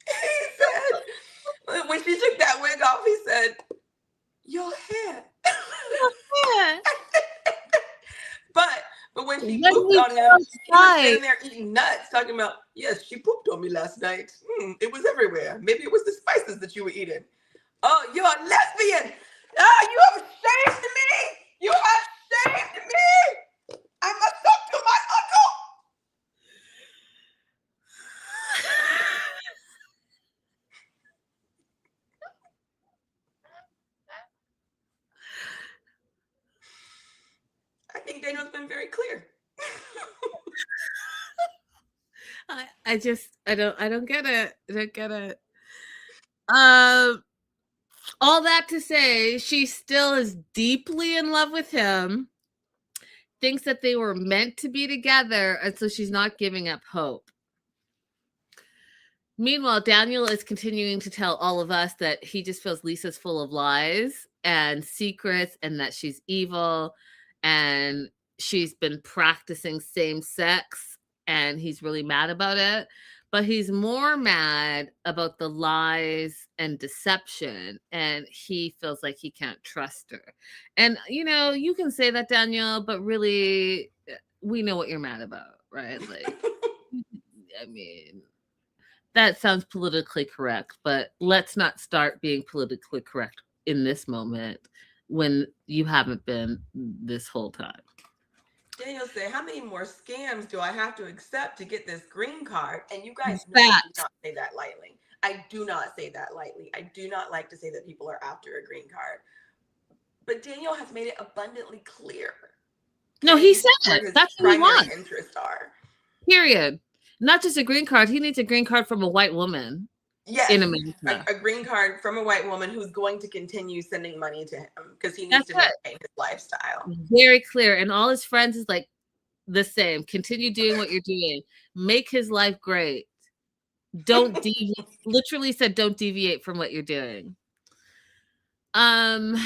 He said, when she took that wig off, he said, your hair. But when she pooped on him, he was sitting there eating nuts, talking about, yes, she pooped on me last night. It was everywhere. Maybe it was the spices that you were eating. Oh, you're a lesbian. Oh, you have shame to me. You have shame to me. I must talk to my uncle. I think Daniel's been very clear. I don't get it. I don't get it. All that to say, she still is deeply in love with him, thinks that they were meant to be together, and so she's not giving up hope. Meanwhile, Daniel is continuing to tell all of us that he just feels Lisa's full of lies and secrets, and that she's evil, and she's been practicing same sex, and he's really mad about it. But he's more mad about the lies and deception, and he feels like he can't trust her. And, you can say that, Daniel, but really, we know what you're mad about, right? Like, I mean, that sounds politically correct, but let's not start being politically correct in this moment when you haven't been this whole time. Daniel said, how many more scams do I have to accept to get this green card? And you guys know I do not say that lightly. I do not say that lightly. I do not like to say that people are after a green card. But Daniel has made it abundantly clear. No, he said it. That's what he wants. Interests are. Period. Not just a green card. He needs a green card from a white woman. Yes, in America. A green card from a white woman who's going to continue sending money to him because he needs to maintain his lifestyle. Very clear. And all his friends is like the same. Continue doing what you're doing. Make his life great. Don't deviate. Literally said don't deviate from what you're doing. Daniel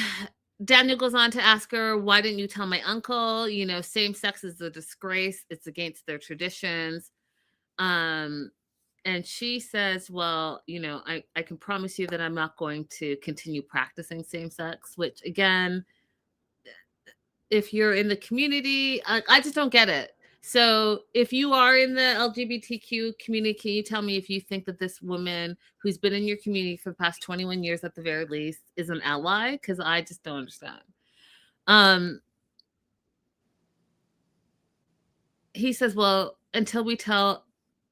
goes on to ask her, why didn't you tell my uncle? Same sex is a disgrace. It's against their traditions. And she says, well, I can promise you that I'm not going to continue practicing same sex, which again, if you're in the community, I just don't get it. So if you are in the LGBTQ community, can you tell me if you think that this woman who's been in your community for the past 21 years at the very least is an ally? Because I just don't understand. He says, well, until we tell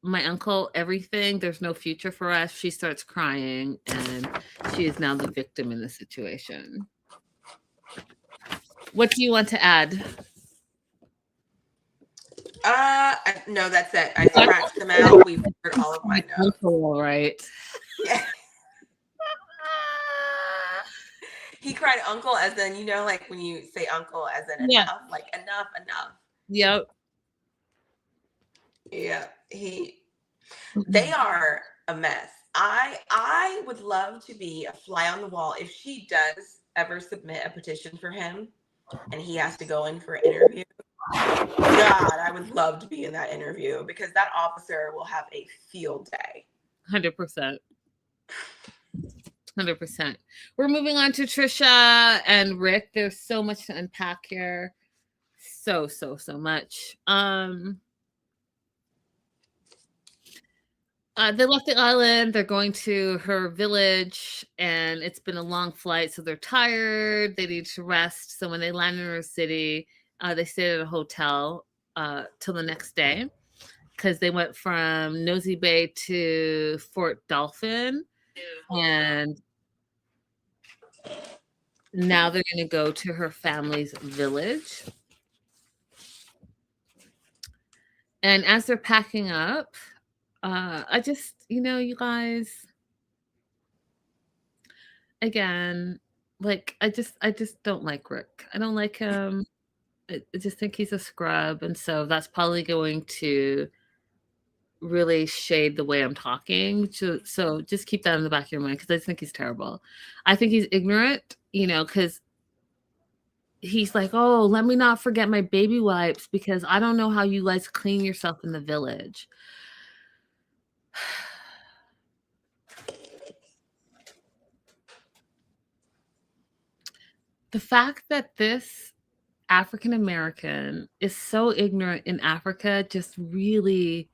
my uncle everything, there's no future for us. She starts crying, and she is now the victim in the situation. What do you want to add? No, that's it. I scratched them out. We've heard all of my notes. All right. Yeah. He cried uncle as in, you know, like when you say uncle as in enough, like enough. Yep. Yeah. They are a mess. I would love to be a fly on the wall if she does ever submit a petition for him and he has to go in for an interview. God, I would love to be in that interview because that officer will have a field day. 100%. 100%. We're moving on to Trisha and Rick. There's so much to unpack here. So much. They left the island. They're going to her village, and it's been a long flight, so they're tired. They need to rest. So when they land in her city, they stayed at a hotel till the next day because they went from Nosy Bay to Fort Dauphin, and now they're going to go to her family's village. And as they're packing up, I just, you guys, again, like, I just don't like Rick. I don't like him. I just think he's a scrub. And so that's probably going to really shade the way I'm talking. So just keep that in the back of your mind because I just think he's terrible. I think he's ignorant, because he's like, oh, let me not forget my baby wipes because I don't know how you guys clean yourself in the village. The fact that this African American is so ignorant in Africa just really,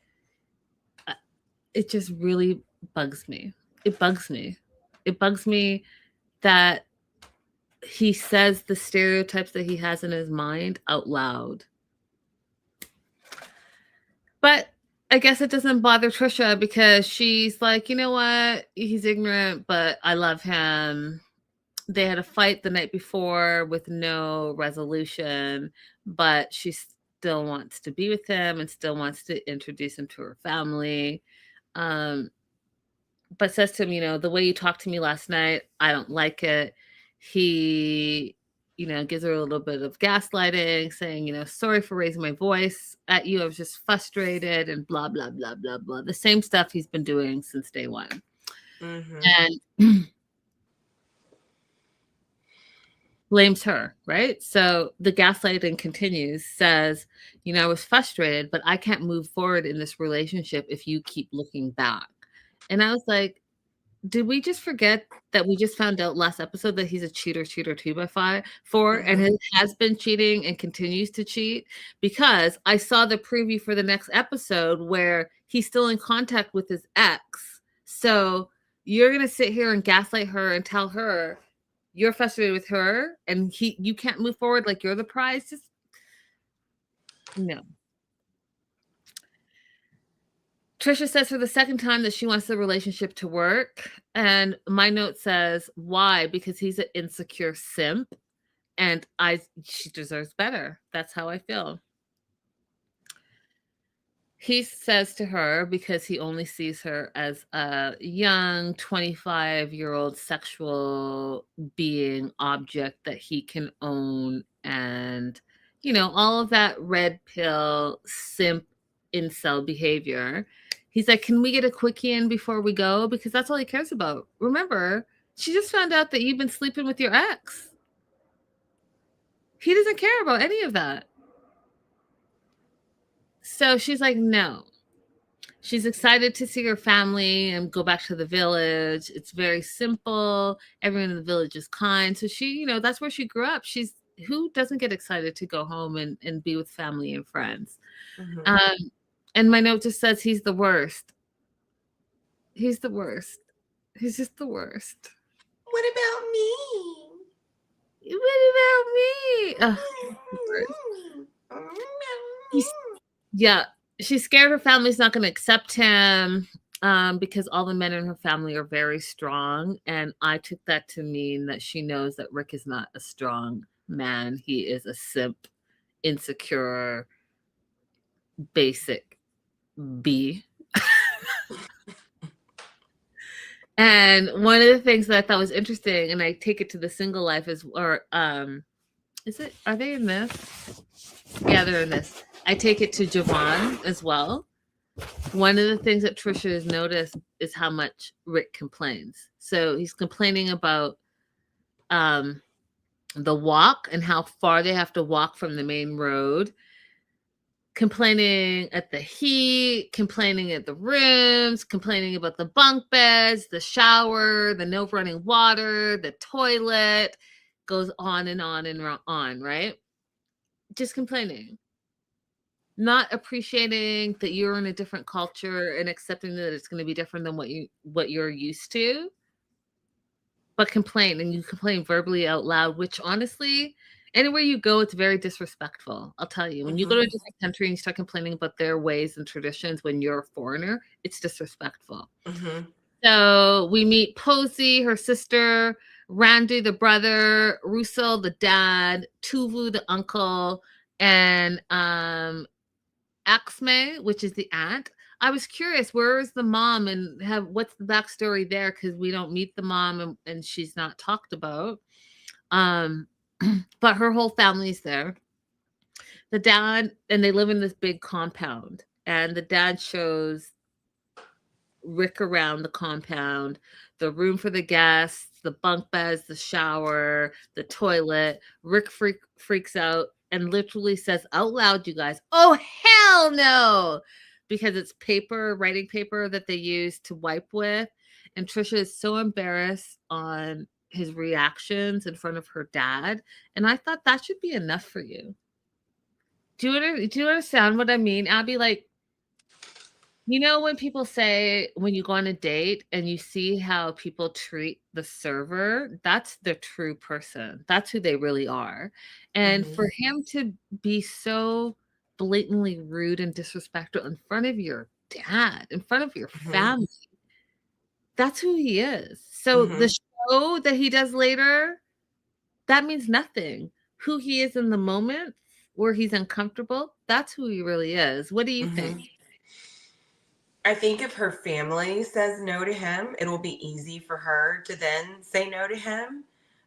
it just really bugs me. It bugs me. It bugs me that he says the stereotypes that he has in his mind out loud. But I guess it doesn't bother Trisha because she's like, you know what? He's ignorant, but I love him. They had a fight the night before with no resolution, but she still wants to be with him and still wants to introduce him to her family. But says to him, the way you talked to me last night, I don't like it. He, gives her a little bit of gaslighting, saying, sorry for raising my voice at you. I was just frustrated and blah, blah, blah, blah, blah. The same stuff he's been doing since day one. Mm-hmm. And blames her, right? So the gaslighting continues, says, I was frustrated, but I can't move forward in this relationship if you keep looking back. And I was like, did we just forget that we just found out last episode that he's a cheater 2x4 mm-hmm. and has been cheating and continues to cheat? Because I saw the preview for the next episode where he's still in contact with his ex. So you're going to sit here and gaslight her and tell her you're frustrated with her and you can't move forward like you're the prize. Just no. Trisha says for the second time that she wants the relationship to work. And my note says, why? Because he's an insecure simp. And she deserves better. That's how I feel. He says to her, because he only sees her as a young 25-year-old sexual being object that he can own. And, all of that red pill simp incel behavior. He's like, can we get a quickie in before we go? Because that's all he cares about. Remember, she just found out that you've been sleeping with your ex. He doesn't care about any of that. So she's like, no. She's excited to see her family and go back to the village. It's very simple. Everyone in the village is kind. So she, that's where she grew up. who doesn't get excited to go home and be with family and friends? Mhm. And my note just says he's the worst. He's the worst. He's just the worst. What about me? What about me? Ugh, the worst. Yeah, she's scared her family's not going to accept him because all the men in her family are very strong. And I took that to mean that she knows that Rick is not a strong man. He is a simp, insecure, basic B. And one of the things that I thought was interesting, and I take it to the single life, is, are they in this? Yeah, they're in this. I take it to Javon as well. One of the things that Trisha has noticed is how much Rick complains. So he's complaining about the walk and how far they have to walk from the main road, complaining at the heat, complaining at the rooms, complaining about the bunk beds, the shower, the no running water, the toilet, goes on and on and on, right? Just complaining. Not appreciating that you're in a different culture and accepting that it's going to be different than what you're used to, but complain, and you complain verbally out loud, which honestly, anywhere you go, it's very disrespectful. I'll tell you, when you go to a different country and you start complaining about their ways and traditions when you're a foreigner, it's disrespectful. So we meet Posey, her sister, Randy, the brother, Russo, the dad, Tuvu, the uncle, and Axme, which is the aunt. I was curious, where is the mom and what's the backstory there? Because we don't meet the mom and she's not talked about. But her whole family's there. The dad, and they live in this big compound, and the dad shows Rick around the compound, the room for the guests, the bunk beds, the shower, the toilet. Rick freaks out and literally says out loud, you guys, "Oh, hell no!" Because it's writing paper that they use to wipe with. And Trisha is so embarrassed on his reactions in front of her dad. And I thought that should be enough for you. Do you understand what I mean, Abby? Like, you know, when people say when you go on a date and you see how people treat the server, that's the true person. That's who they really are. And for him to be so blatantly rude and disrespectful in front of your dad, in front of your family, that's who he is. So the show that he does later, that means nothing. Who he is in the moment where he's uncomfortable, that's who he really is. What do you think? I think if her family says no to him, it will be easy for her to then say no to him.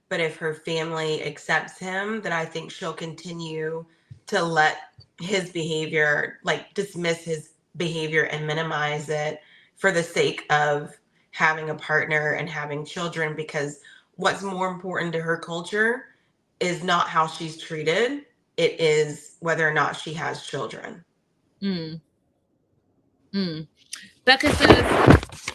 But if her family accepts him, then I think she'll continue to let his behavior, like dismiss his behavior and minimize it for the sake of having a partner and having children. Because what's more important to her culture is not how she's treated. It is whether or not she has children. Becca says,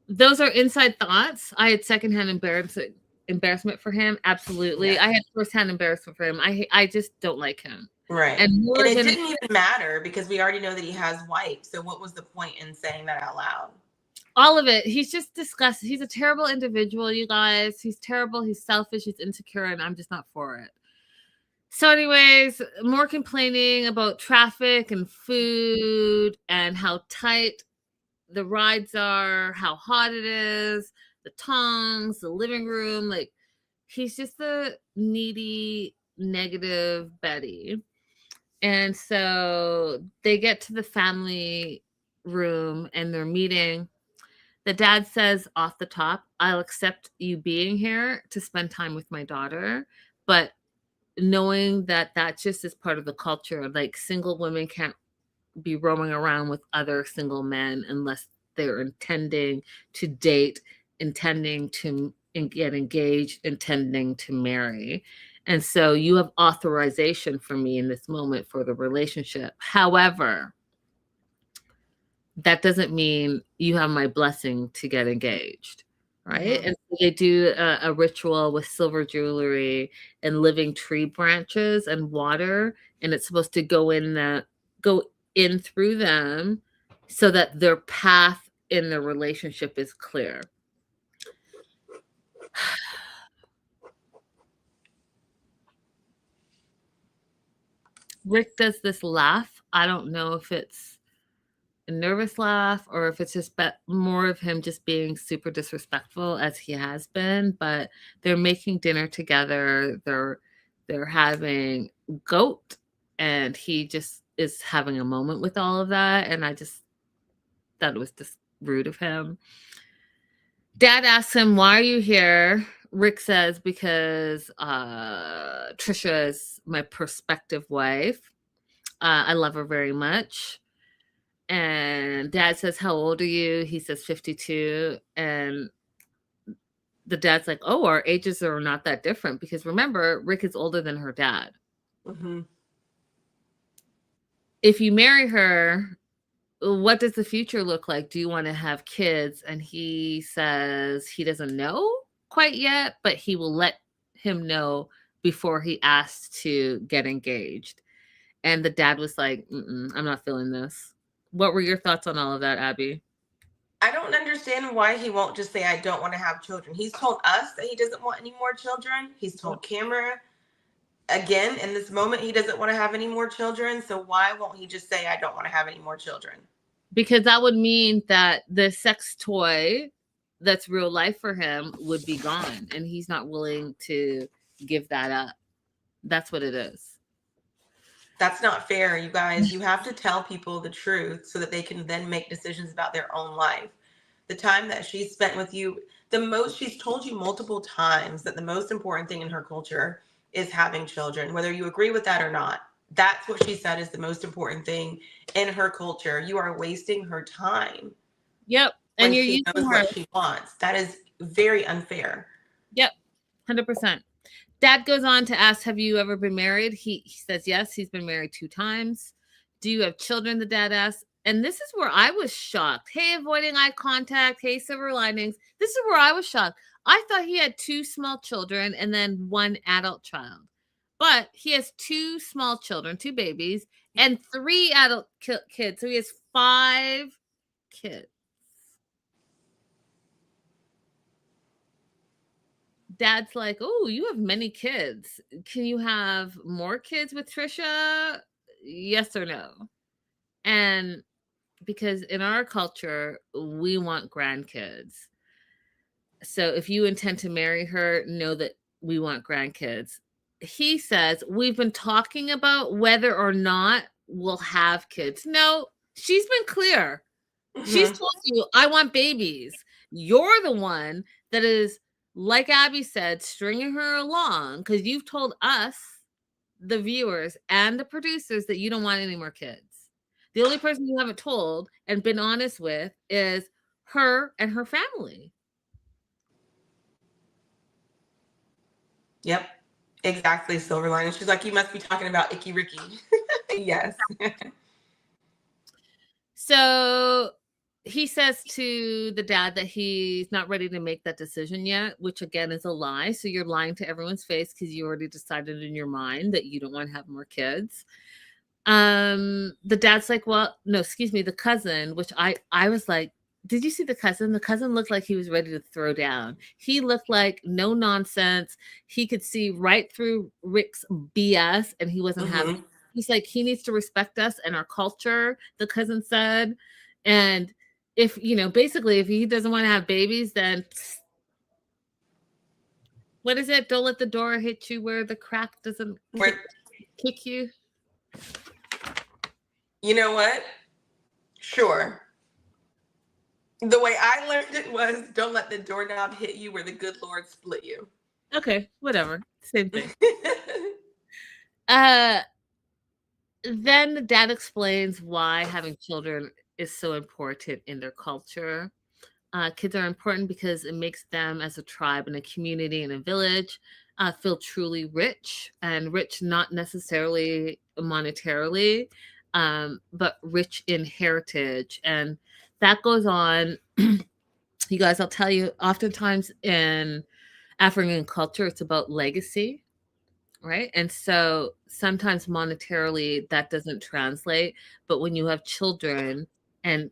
those are inside thoughts. I had secondhand embarrassment for him. Absolutely. Yeah. I had firsthand embarrassment for him. I just don't like him. Right. And it didn't even matter because we already know that he has wife. So what was the point in saying that out loud? All of it. He's just disgusting. He's a terrible individual, you guys. He's terrible. He's selfish. He's insecure. And I'm just not for it. So anyways, more complaining about traffic and food and how tight the rides are, how hot it is, the tongs, the living room. Like, he's just a needy, negative Betty. And so they get to the family room and they're meeting. The dad says off the top, "I'll accept you being here to spend time with my daughter, but knowing that that just is part of the culture. Like, single women can't be roaming around with other single men unless they're intending to date, intending to get engaged, intending to marry. And so you have authorization for me in this moment for the relationship. However, that doesn't mean you have my blessing to get engaged." right? And so they do a ritual with silver jewelry and living tree branches and water, and it's supposed to go in through them so that their path in the relationship is clear. Rick does this laugh. I don't know if it's a nervous laugh or if it's just more of him just being super disrespectful as he has been, but they're making dinner together. They're having goat, and he just is having a moment with all of that, and I just thought it was just rude of him. Dad asks him, "Why are you here?" Rick says, "Because Trisha is my prospective wife. I love her very much." And Dad says, "How old are you?" He says 52. And the dad's like, "Oh, our ages are not that different." Because remember, Rick is older than her dad. If you marry her, what does the future look like? Do you want to have kids? And he says he doesn't know quite yet, but he will let him know before he asks to get engaged. And the dad was like, "I'm not feeling this." What were your thoughts on all of that, Abby? I don't understand why he won't just say, "I don't want to have children." He's told us that he doesn't want any more children. He's told camera again in this moment he doesn't want to have any more children. So why won't he just say, "I don't want to have any more children"? Because that would mean that the sex toy that's real life for him would be gone, and he's not willing to give that up. That's what it is. That's not fair, you guys. You have to tell people the truth so that they can then make decisions about their own life. The time that she's spent with you, she's told you multiple times that the most important thing in her culture is having children, whether you agree with that or not. That's what she said is the most important thing in her culture. You are wasting her time. Yep. And when she knows what she wants. That is very unfair. Yep. 100%. Dad goes on to ask, "Have you ever been married?" He says yes, he's been married 2 times. "Do you have children?" the dad asks. And this is where I was shocked. Hey, avoiding eye contact. Hey, silver linings. This is where I was shocked. I thought he had 2 small children and then 1 adult child. But he has 2 small children, 2 babies, and 3 adult kids. So he has 5 kids. Dad's like, "Oh, you have many kids. Can you have more kids with Trisha? Yes or no?" And because in our culture, we want grandkids. So if you intend to marry her, know that we want grandkids. He says, "We've been talking about whether or not we'll have kids." No, she's been clear. She's told you, "I want babies." You're the one that is, like Abby said, stringing her along because you've told us, the viewers and the producers, that you don't want any more kids. The only person you haven't told and been honest with is her and her family. Yep, exactly, silver lining. She's like, "You must be talking about Icky Ricky." Yes. So he says to the dad that he's not ready to make that decision yet, which again is a lie. So you're lying to everyone's face because you already decided in your mind that you don't want to have more kids. The dad's like, "Well, no, excuse me, the cousin," which I was like, did you see the cousin? The cousin looked like he was ready to throw down. He looked like no nonsense. He could see right through Rick's BS and he wasn't having. He's like, he needs to respect us and our culture, the cousin said. And if, basically, if he doesn't want to have babies, then what is it? Don't let the door hit you where the crack doesn't kick you. You know what? Sure. The way I learned it was, don't let the doorknob hit you where the good Lord split you. Okay, whatever. Same thing. Then the dad explains why having children is so important in their culture. Kids are important because it makes them as a tribe and a community and a village feel truly rich, and rich not necessarily monetarily, but rich in heritage. And that goes on You guys, I'll tell you, oftentimes in African culture, it's about legacy, right? And so sometimes monetarily that doesn't translate, but when you have children, and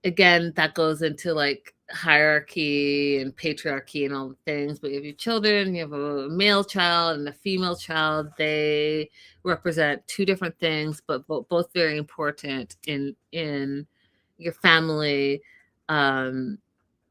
again, that goes into like hierarchy and patriarchy and all the things, but if you have children, you have a male child and a female child, they represent two different things, but both very important in your family.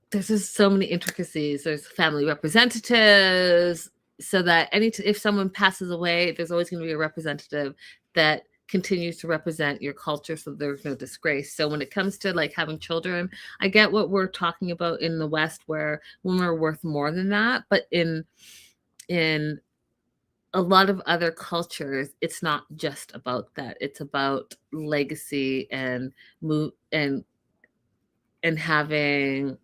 There's just so many intricacies. There's family representatives, so that if someone passes away, there's always going to be a representative that continues to represent your culture, so there's no disgrace. So when it comes to like having children, I get what we're talking about in the West, where women are worth more than that, but in a lot of other cultures, it's not just about that. It's about legacy and having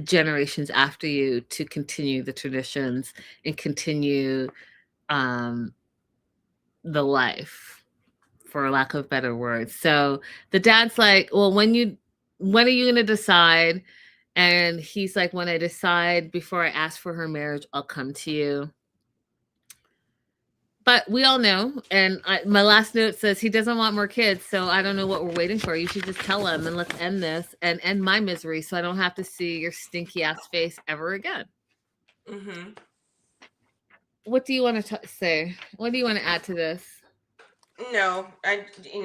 generations after you to continue the traditions and continue the life, for lack of better words. So the dad's like, well, when are you going to decide? And he's like, when I decide, before I ask for her marriage, I'll come to you. But we all know, and my last note says he doesn't want more kids, so I don't know what we're waiting for. You should just tell him, and let's end this and end my misery, so I don't have to see your stinky ass face ever again. Mm-hmm. What do you want to say? What do you want to add to this? No, he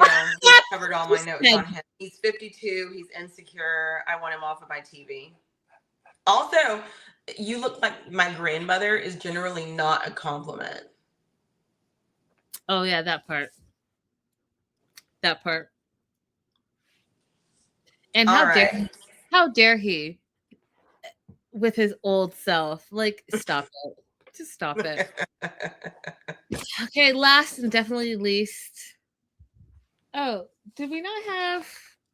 covered all my notes on him. He's 52. He's insecure. I want him off of my TV. Also, you look like my grandmother is generally not a compliment. Oh yeah, that part. And how dare he with his old self? Like, stop it. Just stop it. Okay, last and definitely least. Oh, did we not have?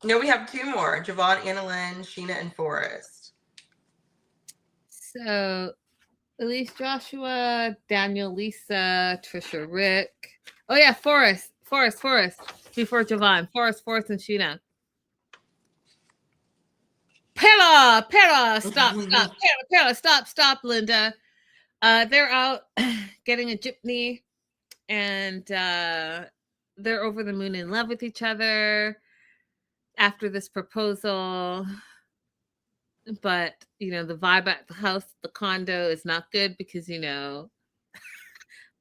No, we have two more: Javon, Annalyn, Sheena, and Forrest. So, Elise, Joshua, Daniel, Lisa, Trisha, Rick. Oh yeah, Forrest. Before Javon, Forrest, and Sheena. Pera, stop, Linda. They're out getting a jeepney, and they're over the moon in love with each other after this proposal. But, the vibe at the house, the condo is not good because,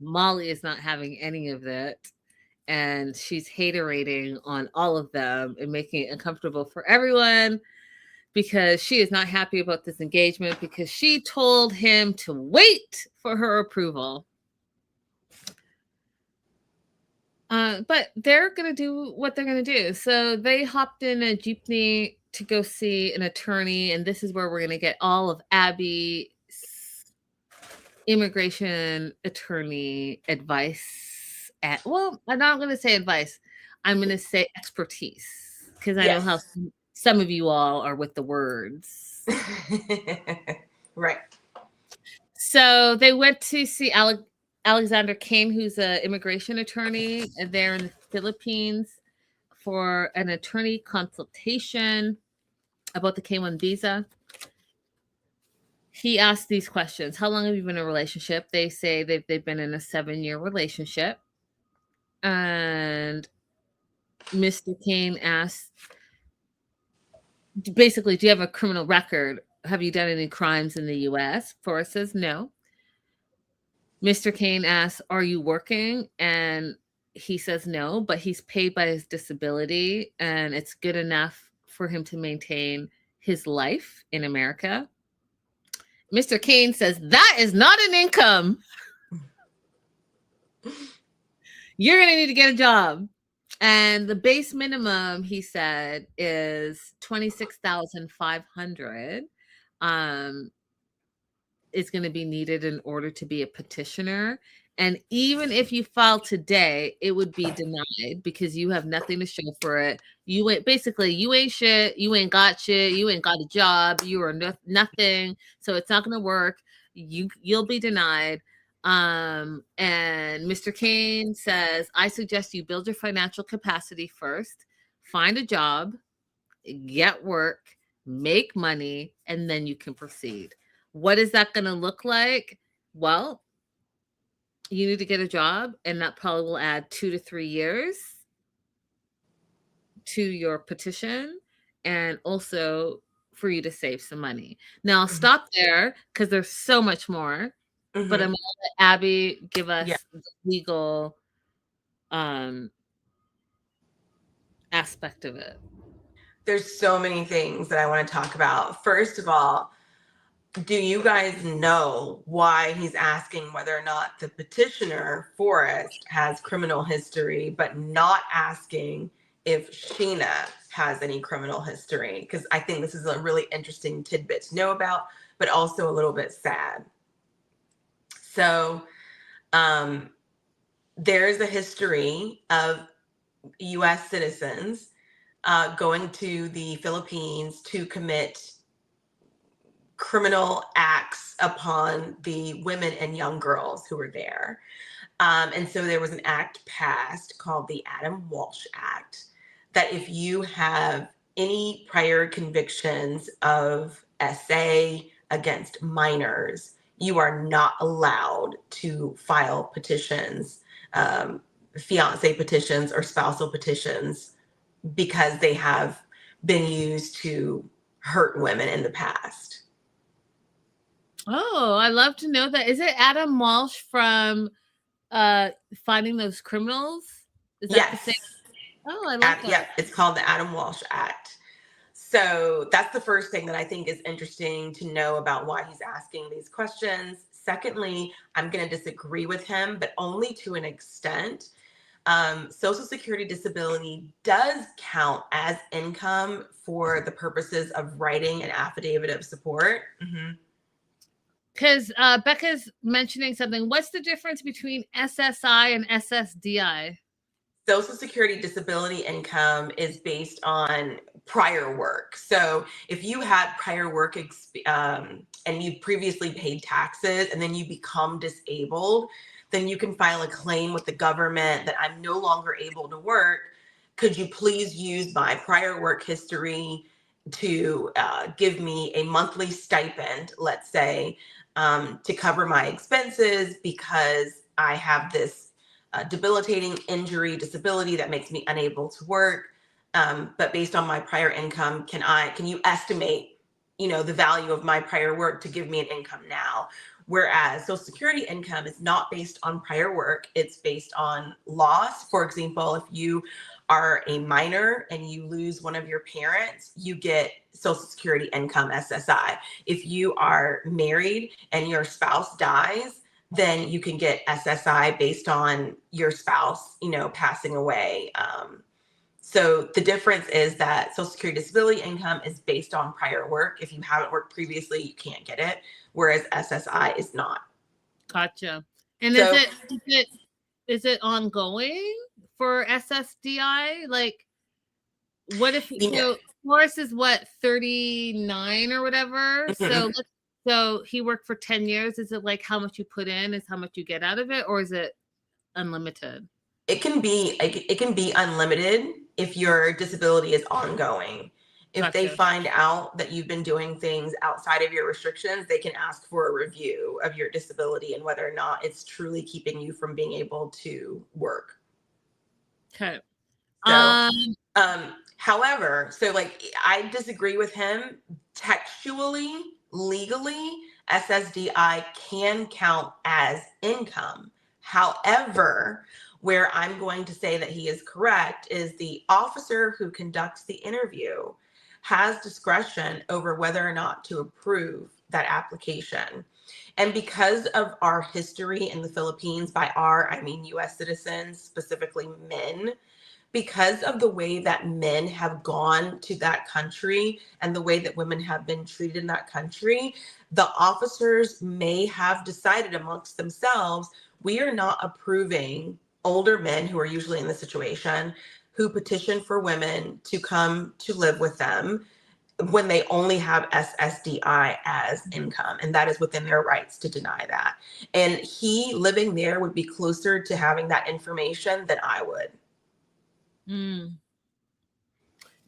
Molly is not having any of it. And she's haterating on all of them and making it uncomfortable for everyone, because she is not happy about this engagement because she told him to wait for her approval. But they're going to do what they're going to do. So they hopped in a jeepney to go see an attorney. And this is where we're going to get all of Abby's immigration attorney advice. I'm not going to say advice. I'm going to say expertise, because I know how some of you all are with the words. Right. So they went to see Alexander Kane, who's an immigration attorney there in the Philippines, for an attorney consultation about the K-1 visa. He asked these questions. How long have you been in a relationship? They say they've been in a 7-year relationship. And Mr. Kane asked, basically, do you have a criminal record? Have you done any crimes in the U.S.? Forrest says no. Mr. Kane asks, are you working? And he says no, but he's paid by his disability, and it's good enough for him to maintain his life in America. Mr. Kane says, that is not an income. You're going to need to get a job. And the base minimum, he said, is $26,500. Is going to be needed in order to be a petitioner. And even if you file today, it would be denied because you have nothing to show for it. You ain't shit. You ain't got shit. You ain't got a job. You are nothing. So it's not going to work. You'll be denied. And Mr. Kane says, I suggest you build your financial capacity first, find a job, get work, make money, and then you can proceed. What is that going to look like? Well, you need to get a job, and that probably will add 2 to 3 years to your petition, and also for you to save some money. Now, I'll stop there because there's so much more, but I'm going to let Abby give us the legal aspect of it. There's so many things that I want to talk about. First of all, do you guys know why he's asking whether or not the petitioner, Forrest, has criminal history, but not asking if Sheena has any criminal history? Because I think this is a really interesting tidbit to know about, but also a little bit sad. So there's a history of U.S. citizens going to the Philippines to commit criminal acts upon the women and young girls who were there. And so there was an act passed called the Adam Walsh Act that if you have any prior convictions of SA against minors, you are not allowed to file petitions, fiance petitions or spousal petitions, because they have been used to hurt women in the past. Oh, I love to know that. Is it Adam Walsh from Finding Those Criminals? Is that the same? Oh, I love that. Yeah, it's called the Adam Walsh Act. So that's the first thing that I think is interesting to know about why he's asking these questions. Secondly, I'm going to disagree with him, but only to an extent. Social Security disability does count as income for the purposes of writing an affidavit of support. Because Becca's mentioning something. What's the difference between SSI and SSDI? Social Security disability income is based on prior work. So if you had prior work and you previously paid taxes and then you become disabled, then you can file a claim with the government that I'm no longer able to work. Could you please use my prior work history to give me a monthly stipend, let's say, to cover my expenses because I have this debilitating disability that makes me unable to work. But based on my prior income, can you estimate, the value of my prior work to give me an income now? Whereas Social Security income is not based on prior work. It's based on loss. For example, if you are a minor and you lose one of your parents, you get Social Security income, SSI. If you are married and your spouse dies, then you can get SSI based on your spouse, passing away. So the difference is that Social Security disability income is based on prior work. If you haven't worked previously, you can't get it, whereas SSI is not. Gotcha. And is it ongoing for SSDI? Like, what if Forrest is 39 or whatever? So he worked for 10 years. Is it like how much you put in is how much you get out of it, or is it unlimited? It can be unlimited if your disability is ongoing. If they find out that you've been doing things outside of your restrictions, they can ask for a review of your disability and whether or not it's truly keeping you from being able to work. Okay. So, however, I disagree with him. Textually, legally, SSDI can count as income. However, where I'm going to say that he is correct is the officer who conducts the interview has discretion over whether or not to approve that application. And because of our history in the Philippines, by our, I mean US citizens, specifically men, because of the way that men have gone to that country and the way that women have been treated in that country, the officers may have decided amongst themselves, we are not approving older men who are usually in the situation who petition for women to come to live with them when they only have SSDI as income. And that is within their rights to deny that. And he living there would be closer to having that information than I would.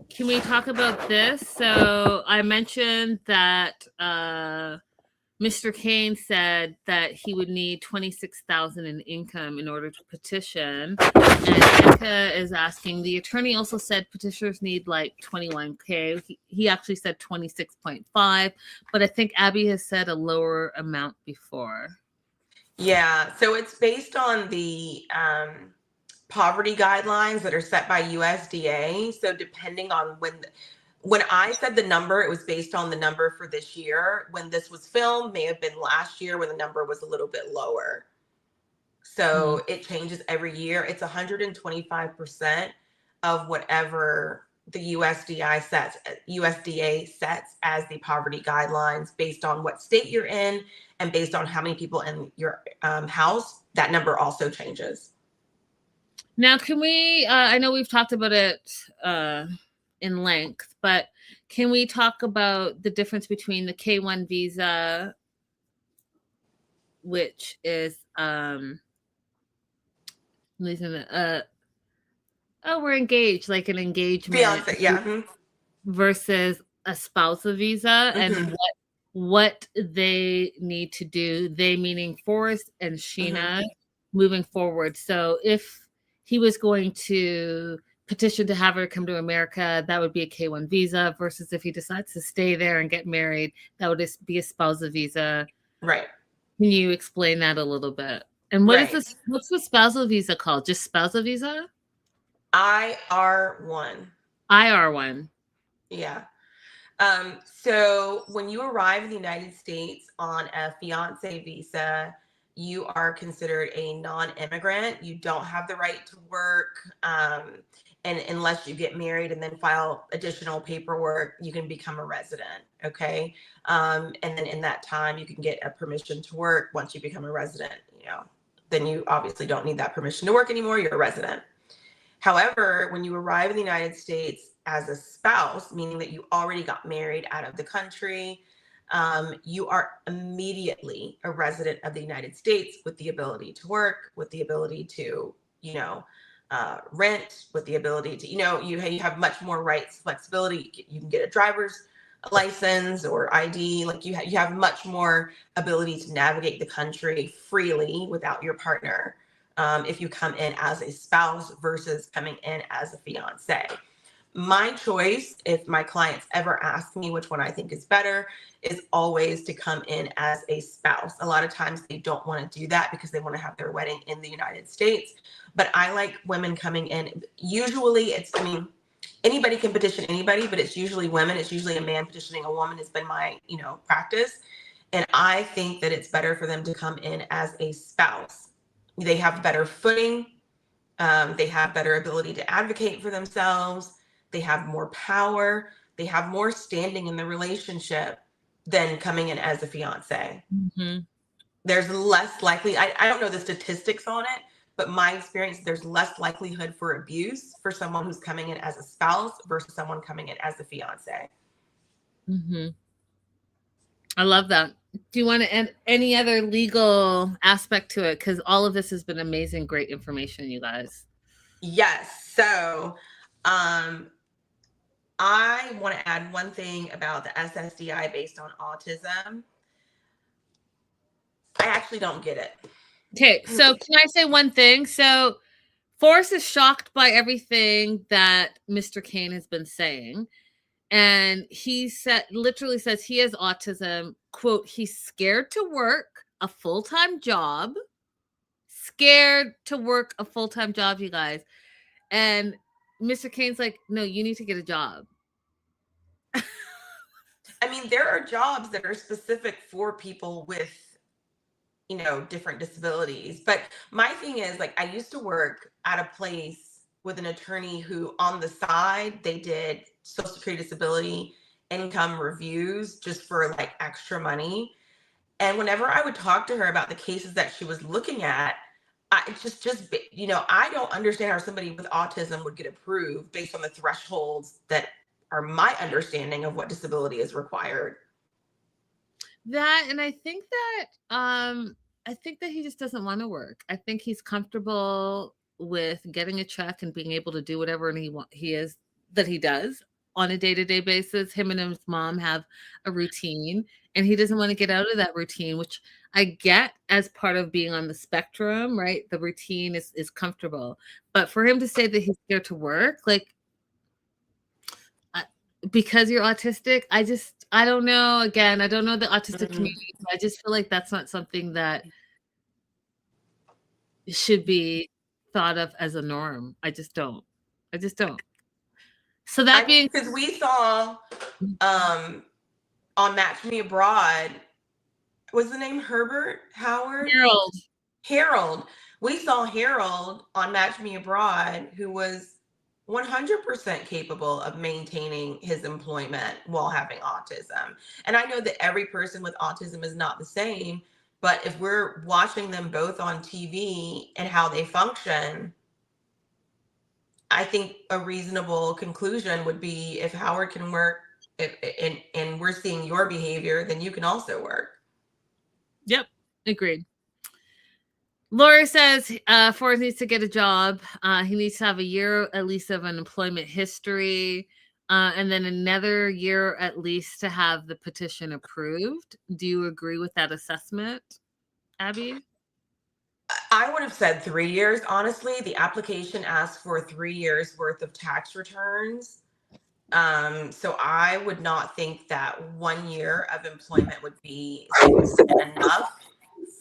can we talk about this? So I mentioned that Mr. Kane said that he would need 26,000 in income in order to petition. And Erica is asking, the attorney also said petitioners need like 21K. He actually said 26.5, but I think Abby has said a lower amount before. Yeah, so it's based on the poverty guidelines that are set by USDA. So depending on when I said the number, it was based on the number for this year. When this was filmed, may have been last year when the number was a little bit lower. So it changes every year. It's 125% of whatever the USDA sets as the poverty guidelines based on what state you're in and based on how many people in your house. That number also changes. Now, can we, I know we've talked about it in length, but can we talk about the difference between the K-1 visa, which is, we're engaged, like an engagement. Fiance, yeah. Versus a spousal visa, and what they need to do, they meaning Forrest and Sheena, moving forward. So if he was going to petition to have her come to America, that would be a K-1 visa, versus if he decides to stay there and get married, that would just be a spousal visa. Right. Can you explain that a little bit? And what is this? What's the spousal visa called? Just spousal visa? IR1. IR1. Yeah. So when you arrive in the United States on a fiance visa, you are considered a non-immigrant. You don't have the right to work. And unless you get married and then file additional paperwork, you can become a resident. Okay. And then in that time, you can get a permission to work. Once you become a resident, then you obviously don't need that permission to work anymore. You're a resident. However, when you arrive in the United States as a spouse, meaning that you already got married out of the country, you are immediately a resident of the United States with the ability to work, with the ability to, rent, with the ability to, you have much more rights, flexibility. You can get a driver's license or ID. Like you have much more ability to navigate the country freely without your partner. If you come in as a spouse versus coming in as a fiance. My choice, if my clients ever ask me which one I think is better, is always to come in as a spouse. A lot of times they don't want to do that because they want to have their wedding in the United States. But I like women coming in. Usually anybody can petition anybody, but it's usually women. It's usually a man petitioning a woman has been my, practice. And I think that it's better for them to come in as a spouse. They have better footing. They have better ability to advocate for themselves. They have more power. They have more standing in the relationship than coming in as a fiance. Mm-hmm. There's less likely, I don't know the statistics on it, but my experience, there's less likelihood for abuse for someone who's coming in as a spouse versus someone coming in as a fiance. Mm-hmm. I love that. Do you want to add any other legal aspect to it? Because all of this has been amazing, great information, you guys. Yes. So I want to add one thing about the SSDI based on autism. I actually don't get it. Okay. So can I say one thing? So Forrest is shocked by everything that Mr. Kane has been saying. And he literally says he has autism. Quote, he's scared to work a full-time job. Scared to work a full-time job, you guys. And Mr. Kane's like, no, you need to get a job. I mean, there are jobs that are specific for people with, different disabilities. But my thing is, like, I used to work at a place with an attorney who on the side, they did Social Security disability income reviews just for like extra money. And whenever I would talk to her about the cases that she was looking at, I don't understand how somebody with autism would get approved based on the thresholds that are my understanding of what disability is required. That, and I think that he just doesn't want to work. I think he's comfortable with getting a check and being able to do whatever he does. on a day-to-day basis. Him and his mom have a routine, and he doesn't want to get out of that routine, which I get as part of being on the spectrum, right? The routine is comfortable. But for him to say that he's scared to work, like, because you're autistic, I don't know. Again, I don't know the autistic community. So I just feel like that's not something that should be thought of as a norm. I just don't. So that being, because we saw on Match Me Abroad, was the name Howard? Harold. We saw Harold on Match Me Abroad, who was 100% capable of maintaining his employment while having autism. And I know that every person with autism is not the same, but if we're watching them both on TV and how they function, I think a reasonable conclusion would be if Howard can work and we're seeing your behavior, then you can also work. Yep, agreed. Laura says Forrest needs to get a job. He needs to have a year at least of an employment history, and then another year at least to have the petition approved. Do you agree with that assessment, Abby? I would have said 3 years, honestly. The application asks for 3 years worth of tax returns. So I would not think that 1 year of employment would be enough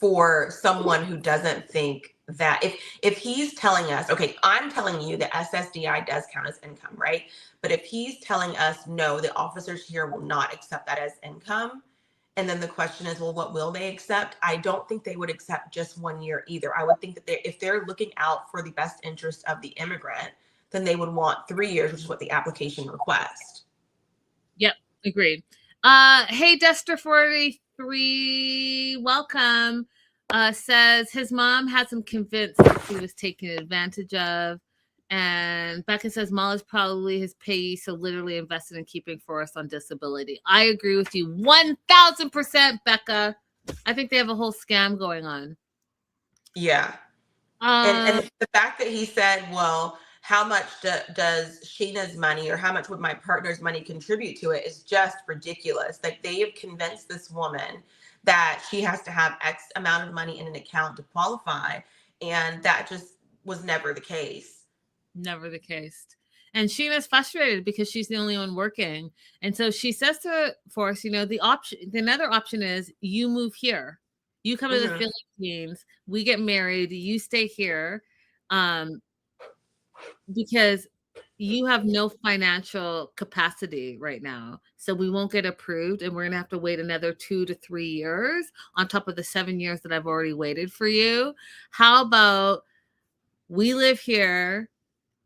for someone who doesn't think that if he's telling us, okay, I'm telling you that SSDI does count as income, right? But if he's telling us, no, the officers here will not accept that as income, and then the question is, well, what will they accept? I don't think they would accept just 1 year either. I would think that if they're looking out for the best interest of the immigrant, then they would want 3 years, which is what the application requests. Yep, agreed. Hey, Dester43, welcome. Says his mom has him convinced that he was taken advantage of. And Becca says Mal is probably his payee, so literally invested in keeping Forrest on disability. I agree with you 1000%, Becca. I think they have a whole scam going on. Yeah. And the fact that he said, well, how much does Sheena's money or how much would my partner's money contribute to it is just ridiculous. Like, they have convinced this woman that she has to have X amount of money in an account to qualify. And that just was never the case. Never the case. And Sheena's frustrated because she's the only one working. And so she says to Forrest, the another option is you move here. You come to the Philippines, we get married, you stay here. Because you have no financial capacity right now. So we won't get approved, and we're going to have to wait another 2 to 3 years on top of the 7 years that I've already waited for you. How about we live here?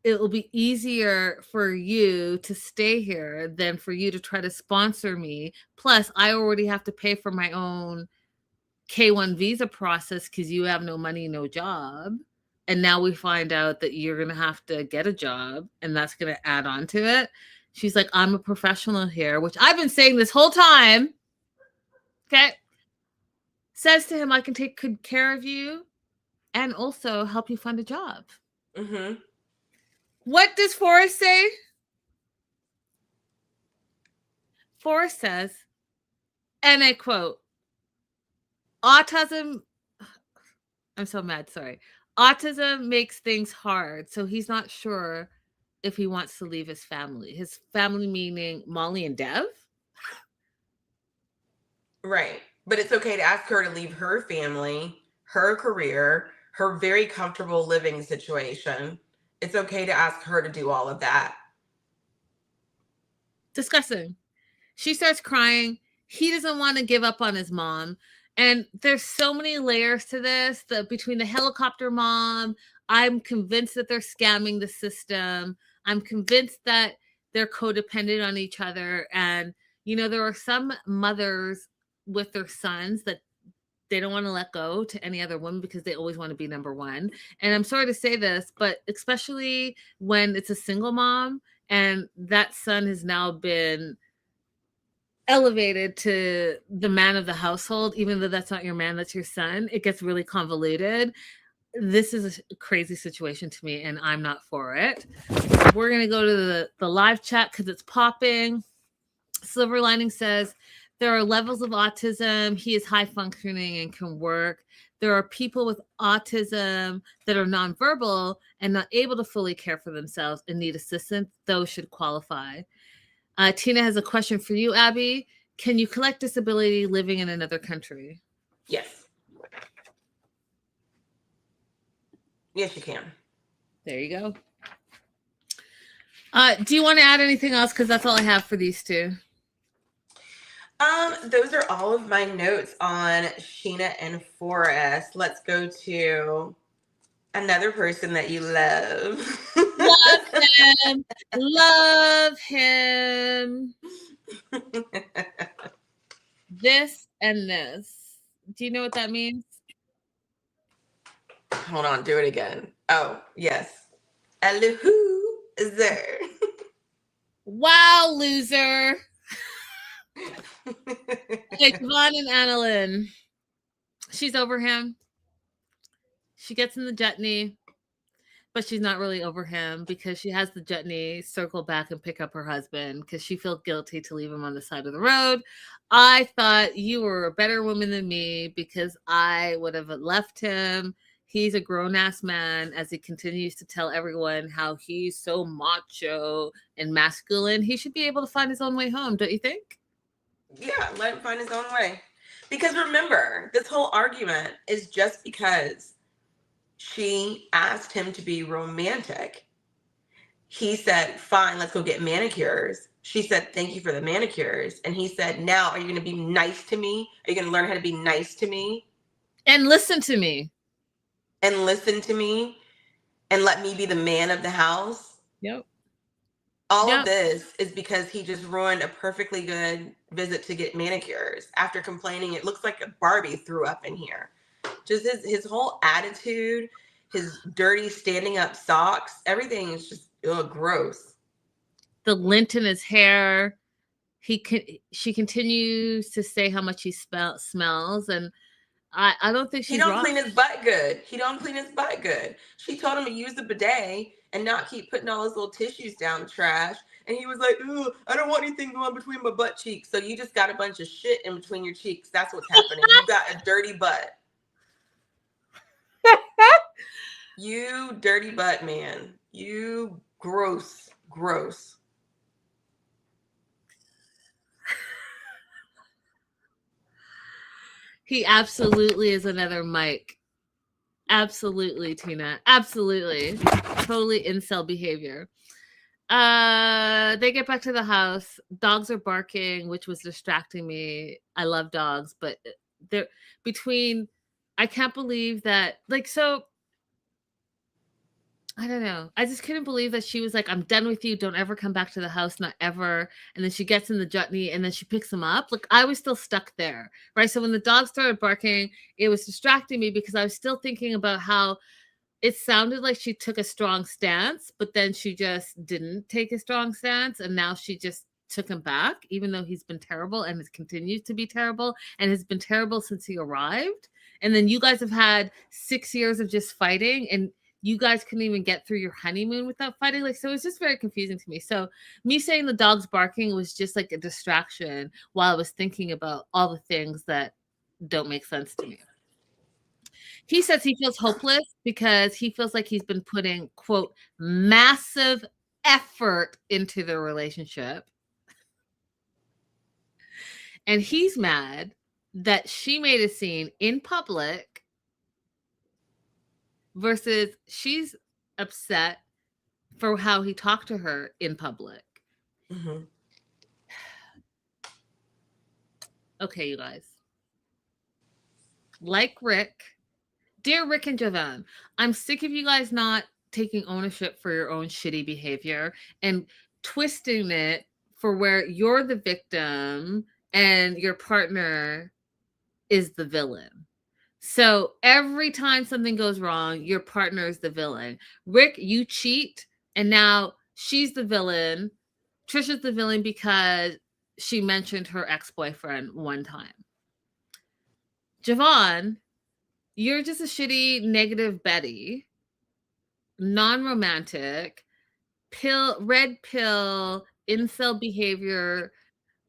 It will be easier for you to stay here than for you to try to sponsor me. Plus, I already have to pay for my own K-1 visa process because you have no money, no job. And now we find out that you're going to have to get a job, and that's going to add on to it. She's like, I'm a professional here, which I've been saying this whole time. Okay. Says to him, I can take good care of you and also help you find a job. Mm-hmm. What does Forrest say? Forrest says, and I quote, autism, I'm so mad, sorry. Autism makes things hard, so he's not sure if he wants to leave his family. His family meaning Molly and Dev? Right. But it's okay to ask her to leave her family, her career, her very comfortable living situation. It's okay to ask her to do all of that. Disgusting. She starts crying. He doesn't want to give up on his mom. And there's so many layers to this. Between the helicopter mom, I'm convinced that they're scamming the system. I'm convinced that they're codependent on each other. And, there are some mothers with their sons that they don't want to let go to any other woman because they always want to be number one. And I'm sorry to say this, but especially when it's a single mom and that son has now been elevated to the man of the household, even though that's not your man, that's your son, it gets really convoluted. this is a crazy situation to me, and I'm not for it. We're going to go to the live chat because it's popping. Silver Lining says, there are levels of autism. He is high functioning and can work. There are people with autism that are nonverbal and not able to fully care for themselves and need assistance. Those should qualify. Tina has a question for you, Abby. Can you collect disability living in another country? Yes. Yes, you can. There you go. Do you want to add anything else? Because that's all I have for these two. Those are all of my notes on Sheena and Forrest. Let's go to another person that you love. Love him. Love him. This and this. Do you know what that means? Hold on, do it again. Oh, yes. Hello, is there? Wow, loser. Okay, Yvonne and Annalyn. She's over him. She gets in the jetney, but she's not really over him because she has the jetney circle back and pick up her husband because she feels guilty to leave him on the side of the road. I thought you were a better woman than me because I would have left him. He's a grown-ass man as he continues to tell everyone how he's so macho and masculine. He should be able to find his own way home, don't you think? Yeah, let him find his own way. Because remember, this whole argument is just because she asked him to be romantic. He said, fine, let's go get manicures. She said, thank you for the manicures. And he said, now, are you going to be nice to me? Are you going to learn how to be nice to me? And listen to me. And listen to me? And let me be the man of the house? Yep. All of this is because he just ruined a perfectly good visit to get manicures after complaining. It looks like a Barbie threw up in here. Just his whole attitude, his dirty standing up socks, everything is just gross. The lint in his hair. She continues to say how much he smells, and I don't think she's He don't wrong. clean his butt good. He don't clean his butt good. She told him to use the bidet and not keep putting all his little tissues down the trash. And he was like, "Ooh, I don't want anything going between my butt cheeks." So you just got a bunch of shit in between your cheeks. That's what's happening. You got a dirty butt. You dirty butt man. You gross. He absolutely is another Mike. Absolutely, Tina. Absolutely. Totally incel behavior. They get back to the house. Dogs are barking, which was distracting me. I love dogs, but they're between, I can't believe that, like, so I don't know. I just couldn't believe that she was like, I'm done with you. Don't ever come back to the house. Not ever. And then she gets in the jutney and then she picks him up. Like, I was still stuck there. Right. So when the dog started barking, it was distracting me because I was still thinking about how it sounded like she took a strong stance, but then she just didn't take a strong stance. And now she just took him back, even though he's been terrible and has continued to be terrible and has been terrible since he arrived. And then you guys have had 6 years of just fighting, and you guys couldn't even get through your honeymoon without fighting. Like, so it's just very confusing to me. So me saying the dog's barking was just like a distraction while I was thinking about all the things that don't make sense to me. He says he feels hopeless because he feels like he's been putting, quote, massive effort into the relationship. And he's mad that she made a scene in public versus she's upset for how he talked to her in public. Mm-hmm. Okay, you guys. Like Rick, dear Rick and Jovan, I'm sick of you guys not taking ownership for your own shitty behavior and twisting it for where you're the victim and your partner is the villain. So every time something goes wrong, your partner is the villain. Rick, you cheat, and now she's the villain. Trisha's the villain because she mentioned her ex-boyfriend one time. Jovan, you're just a shitty negative Betty, non-romantic, red pill, incel behavior,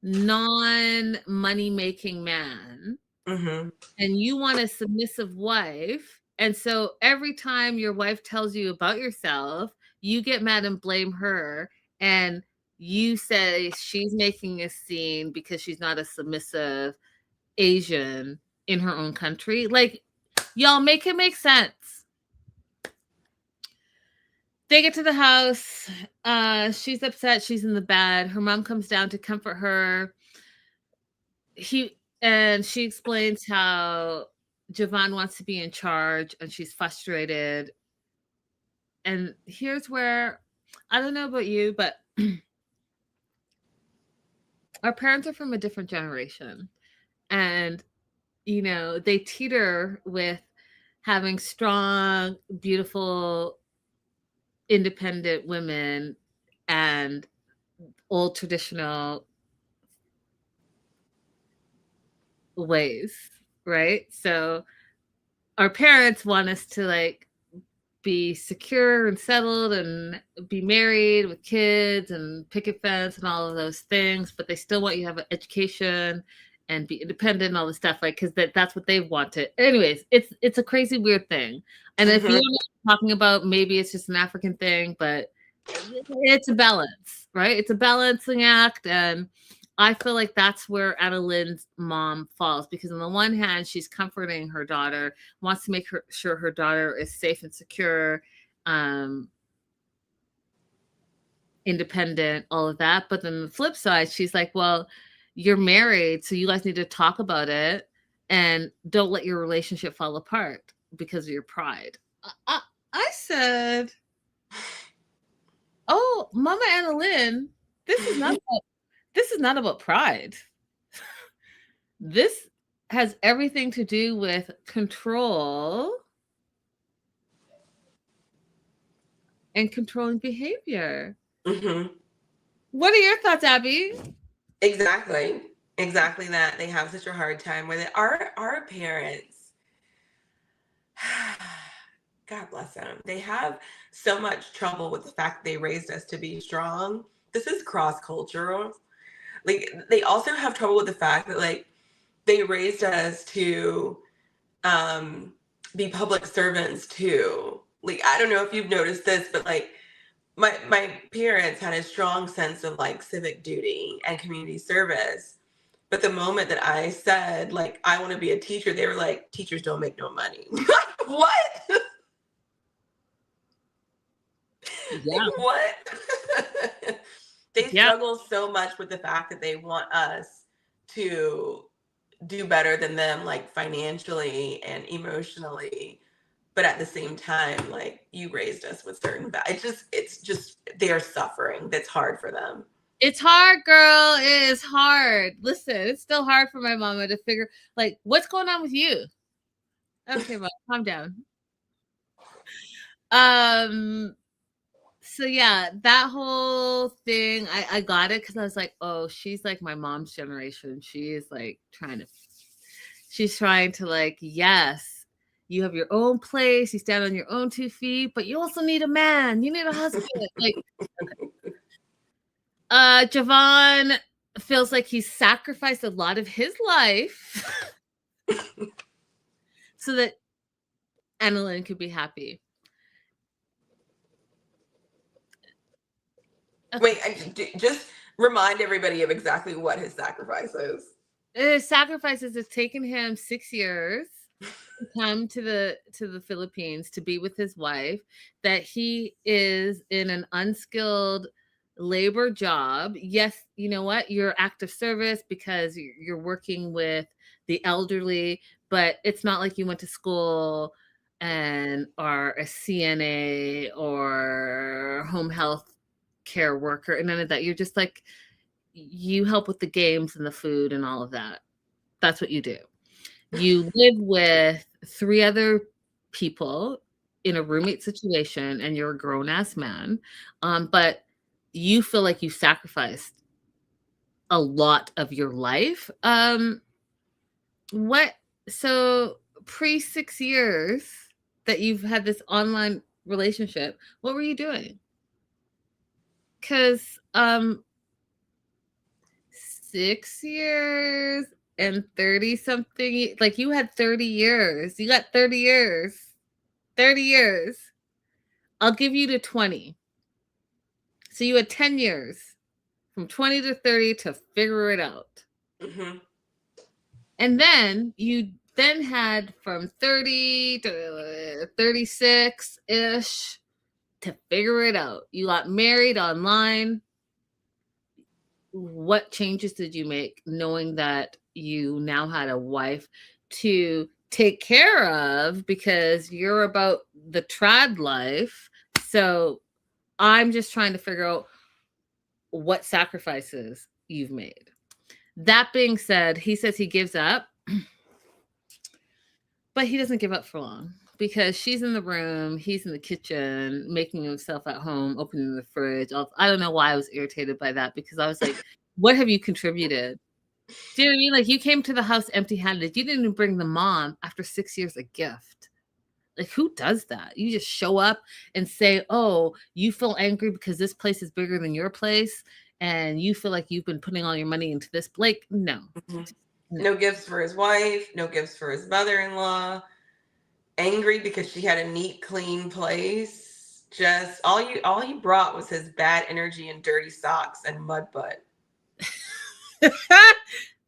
non-money making man, Mm-hmm. and you want a submissive wife. And so every time your wife tells you about yourself, you get mad and blame her. And you say she's making a scene because she's not a submissive Asian in her own country. Like, y'all, make it make sense. They get to the house. She's upset. She's in the bed. Her mom comes down to comfort her. She explains how Javon wants to be in charge and she's frustrated. And here's where, I don't know about you, but our parents are from a different generation. And, you know, they teeter with having strong, beautiful, independent women and old traditional ways, right? So our parents want us to like be secure and settled and be married with kids and picket fence and all of those things, but they still want you to have an education and be independent and all this stuff, like, because that's what they wanted. Anyways, it's a crazy weird thing. And if you don't know what I'm talking about, maybe it's just an African thing, but it's a balance, right? It's a balancing act. And I feel like that's where Adeline's mom falls, because on the one hand, she's comforting her daughter, wants to make sure her daughter is safe and secure, independent, all of that. But then the flip side, she's like, well, you're married, so you guys need to talk about it and don't let your relationship fall apart because of your pride. I said, oh, Mama Adeline, this is not about pride. This has everything to do with control and controlling behavior. Mm-hmm. What are your thoughts, Abby? Exactly that. They have such a hard time with it. Our parents, God bless them, they have so much trouble with the fact that they raised us to be strong. This is cross-cultural. Like, they also have trouble with the fact that, like, they raised us to be public servants too. Like, I don't know if you've noticed this, but like my parents had a strong sense of like civic duty and community service. But the moment that I said, like, I want to be a teacher, they were like, teachers don't make no money. What? Yeah. Like, what? They struggle so much with the fact that they want us to do better than them, like financially and emotionally. But at the same time, like, you raised us with certain values. It's just they are suffering. That's hard for them. It's hard, girl. It is hard. Listen, it's still hard for my mama to figure, like, what's going on with you? Okay, Mom, calm down. So yeah, that whole thing, I got it because I was like, oh, she's like my mom's generation. She's trying to like, yes, you have your own place, you stand on your own 2 feet, but you also need a man. You need a husband. Like, Javon feels like he's sacrificed a lot of his life so that Annalyn could be happy. Okay. Wait, just remind everybody of exactly what his sacrifice is. His sacrifices has taken him 6 years to come to the Philippines to be with his wife, that he is in an unskilled labor job. Yes, you know what? You're active service because you're working with the elderly, but it's not like you went to school and are a CNA or home health care worker and none of that. You're just like, you help with the games and the food and all of that. That's what you do. You live with 3 other people in a roommate situation and you're a grown-ass man. But you feel like you sacrificed a lot of your life. So pre 6 years that you've had this online relationship, what were you doing? Because 6 years and 30 something, like you had 30 years. You got 30 years. 30 years. I'll give you to 20. So you had 10 years from 20 to 30 to figure it out. Mm-hmm. And then you then had from 30 to 36-ish to figure it out. You got married online. What changes did you make knowing that you now had a wife to take care of because you're about the trad life? So I'm just trying to figure out what sacrifices you've made. That being said, he says he gives up, but he doesn't give up for long because she's in the room, he's in the kitchen, making himself at home, opening the fridge. I don't know why I was irritated by that because I was like, what have you contributed? Do you know what I mean? Like you came to the house empty-handed. You didn't even bring the mom after 6 years a gift. Like who does that? You just show up and say, oh, you feel angry because this place is bigger than your place and you feel like you've been putting all your money into this. Like, no. Mm-hmm. No gifts for his wife, no gifts for his mother-in-law. Angry because she had a neat, clean place. Just all he brought was his bad energy and dirty socks and mud butt.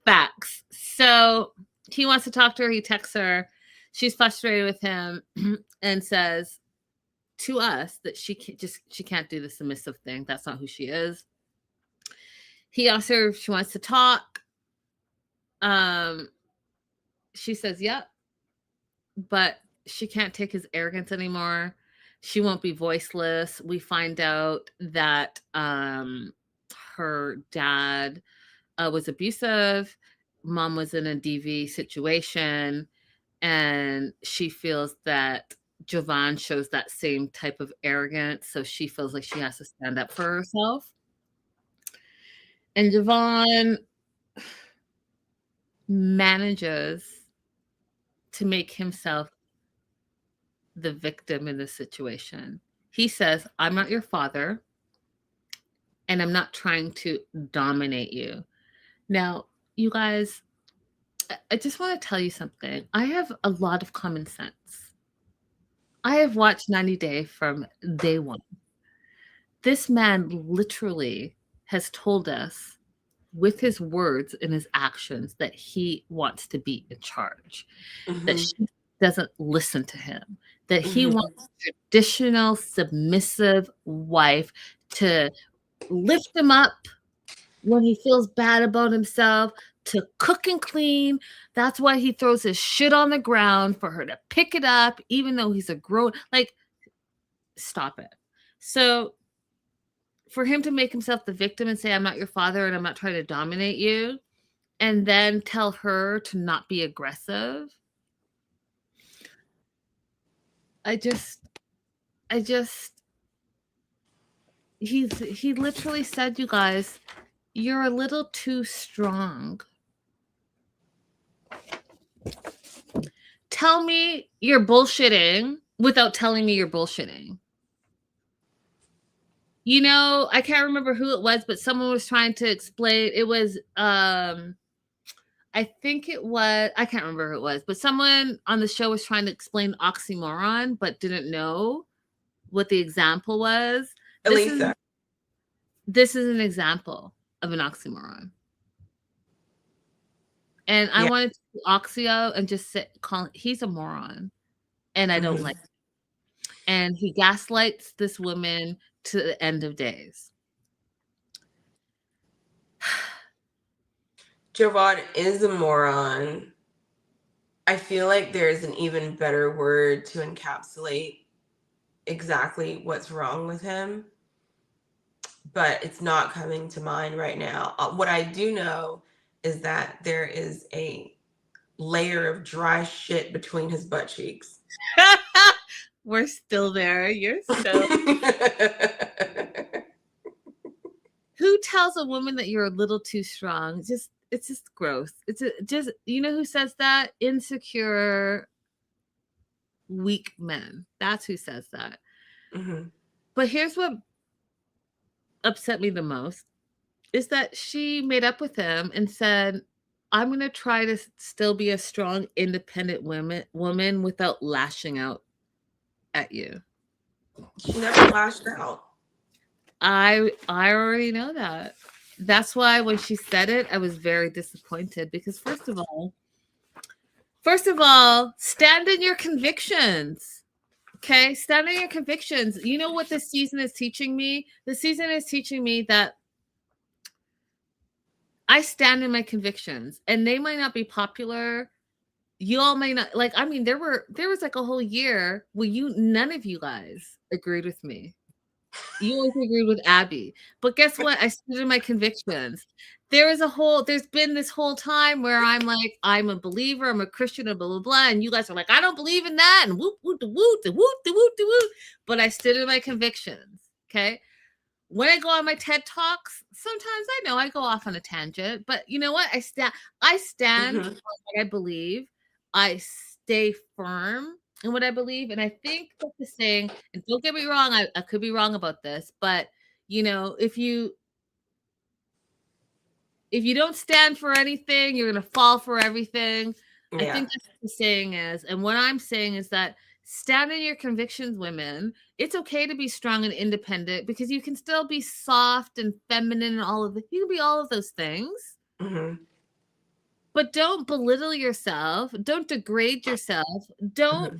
Facts. So he wants to talk to her. He texts her. She's frustrated with him and says to us that she can't do the submissive thing. That's not who she is. He asks her if she wants to talk. She says, yep. But she can't take his arrogance anymore. She won't be voiceless. We find out that her dad was abusive. Mom was in a DV situation. And she feels that Jovan shows that same type of arrogance. So she feels like she has to stand up for herself. And Jovan manages to make himself the victim in this situation. He says, I'm not your father, and I'm not trying to dominate you. Now, you guys, I just want to tell you something. I have a lot of common sense. I have watched 90 Day from day one. This man literally has told us with his words and his actions that he wants to be in charge, that she doesn't listen to him, that he wants a traditional submissive wife to lift him up when he feels bad about himself, to cook and clean. That's why he throws his shit on the ground for her to pick it up, even though he's a grown, like, stop it. So for him to make himself the victim and say, I'm not your father and I'm not trying to dominate you, and then tell her to not be aggressive. He literally said, you guys, you're a little too strong. Tell me you're bullshitting without telling me you're bullshitting. You know, I can't remember who it was, but someone was trying to explain. It was, I think it was, I can't remember who it was, but someone on the show was trying to explain oxymoron, but didn't know what the example was. Elisa. This is an example of an oxymoron. And I wanted to do Oxio and just call he's a moron. And I don't like it. And he gaslights this woman to the end of days. Jovan is a moron. I feel like there's an even better word to encapsulate exactly what's wrong with him, but it's not coming to mind right now. What I do know is that there is a layer of dry shit between his butt cheeks. We're still there. You're so. Who tells a woman that you're a little too strong? It's just gross. It's just, you know who says that? Insecure weak men. That's who says that. Mm-hmm. But here's what upset me the most is that she made up with him and said, I'm going to try to still be a strong, independent woman without lashing out at you. She never lashed out. I already know that. That's why when she said it, I was very disappointed because first of all, stand in your convictions. Okay, stand in your convictions. You know what this season is teaching me? The season is teaching me that I stand in my convictions, and they might not be popular. You all may not like. I mean, there was like a whole year where none of you guys agreed with me. You always agreed with Abby, but guess what? I stood in my convictions. There's been this whole time where I'm like, I'm a believer, I'm a Christian, and blah blah blah, and you guys are like, I don't believe in that, and whoop whoop the whoop the whoop the whoop the whoop. But I stood in my convictions. Okay. When I go on my TED Talks, sometimes I know I go off on a tangent, but you know what? I stand Mm-hmm. on what I believe. I stay firm in what I believe. And I think that the saying, and don't get me wrong, I could be wrong about this, but if you don't stand for anything, you're gonna fall for everything. I Yeah. think that's what the saying is. And what I'm saying is that stand in your convictions, women. It's okay to be strong and independent because you can still be soft and feminine and you can be all of those things. Mm-hmm. But don't belittle yourself. Don't degrade yourself. Don't Mm-hmm.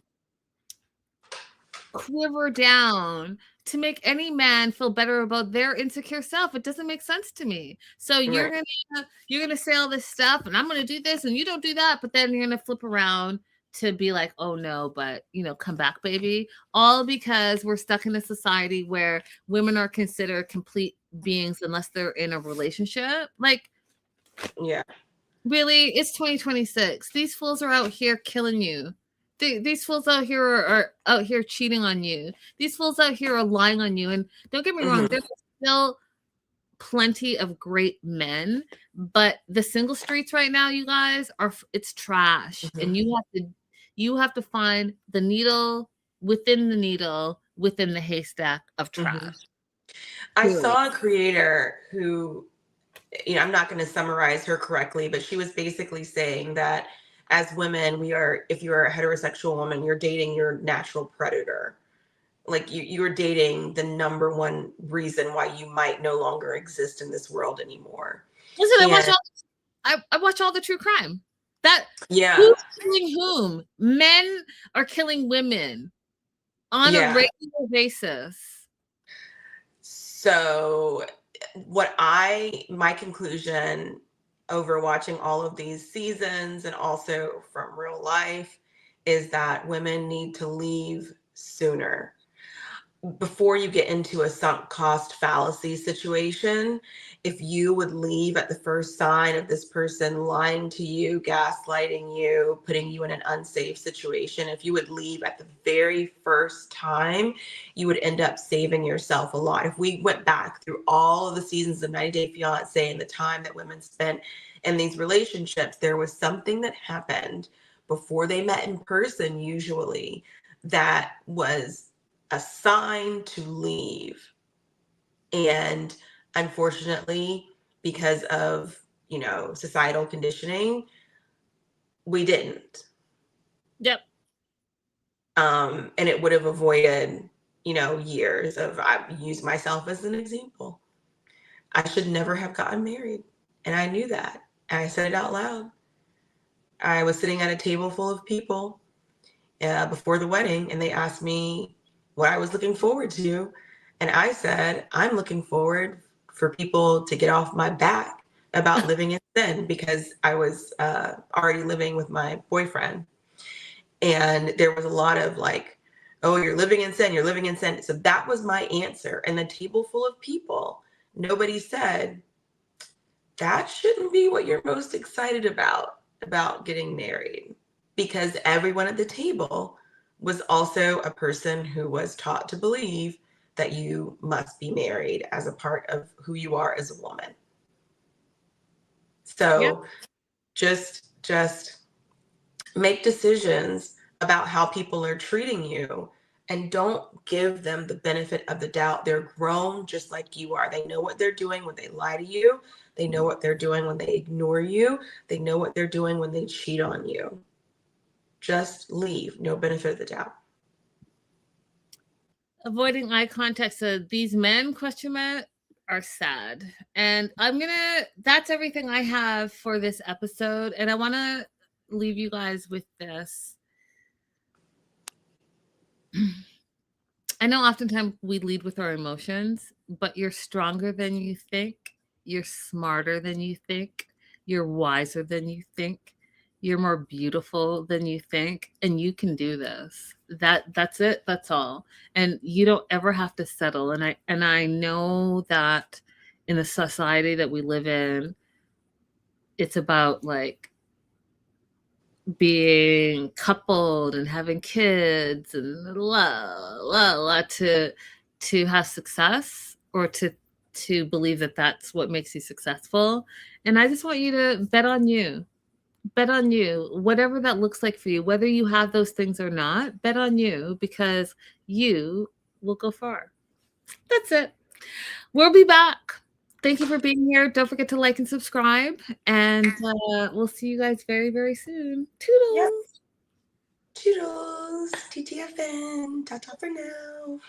quiver down to make any man feel better about their insecure self. It doesn't make sense to me. So you're Right. gonna say all this stuff, and I'm gonna do this, and you don't do that, but then you're gonna flip around to be like, oh no, but come back, baby. All because we're stuck in a society where women are considered complete beings unless they're in a relationship. Like, Yeah. really, it's 2026. These fools are out here killing you. These fools out here are out here cheating on you. These fools out here are lying on you. And don't get me wrong, Mm-hmm. there's still plenty of great men, but the single streets right now, you guys, it's trash. Mm-hmm. And you have to find the needle within the haystack of trash. Mm-hmm. I saw a creator who, I'm not going to summarize her correctly, but she was basically saying that as women, if you're a heterosexual woman, you're dating your natural predator. Like you're dating the number one reason why you might no longer exist in this world anymore. Listen, And I watch all the true crime. yeah, Who's killing whom? Men are killing women on a regular basis. So my conclusion over watching all of these seasons and also from real life is that women need to leave sooner. Before you get into a sunk cost fallacy situation, if you would leave at the first sign of this person lying to you, gaslighting you, putting you in an unsafe situation, if you would leave at the very first time, you would end up saving yourself a lot. If we went back through all of the seasons of 90 Day Fiancé and the time that women spent in these relationships, there was something that happened before they met in person, usually, that was a sign to leave. And unfortunately, because of, societal conditioning, we didn't. Yep. And it would have avoided, years of, I use myself as an example. I should never have gotten married. And I knew that. And I said it out loud. I was sitting at a table full of people before the wedding, and they asked me what I was looking forward to. And I said, I'm looking forward for people to get off my back about living in sin, because I was already living with my boyfriend. And there was a lot of like, oh, you're living in sin, you're living in sin. So that was my answer. And the table full of people, nobody said, that shouldn't be what you're most excited about getting married. Because everyone at the table was also a person who was taught to believe that you must be married as a part of who you are as a woman. So just make decisions about how people are treating you, and don't give them the benefit of the doubt. They're grown just like you are. They know what they're doing when they lie to you. They know what they're doing when they ignore you. They know what they're doing when they cheat on you. Just leave. No benefit of the doubt. Avoiding eye contact. So these men, question mark, are sad. And that's everything I have for this episode. And I want to leave you guys with this. I know oftentimes we lead with our emotions, but you're stronger than you think. You're smarter than you think. You're wiser than you think. You're more beautiful than you think. And you can do this. That's it. That's all. And you don't ever have to settle. And I know that in the society that we live in, it's about like being coupled and having kids and to have success, or to believe that that's what makes you successful. And I just want you to bet on you. Bet on you, whatever that looks like for you, whether you have those things or not. Bet on you, because you will go far. That's it. We'll be back. Thank you for being here. Don't forget to like and subscribe. And we'll see you guys very, very soon. Toodles. Yep. Toodles. TTFN. Ta-ta for now.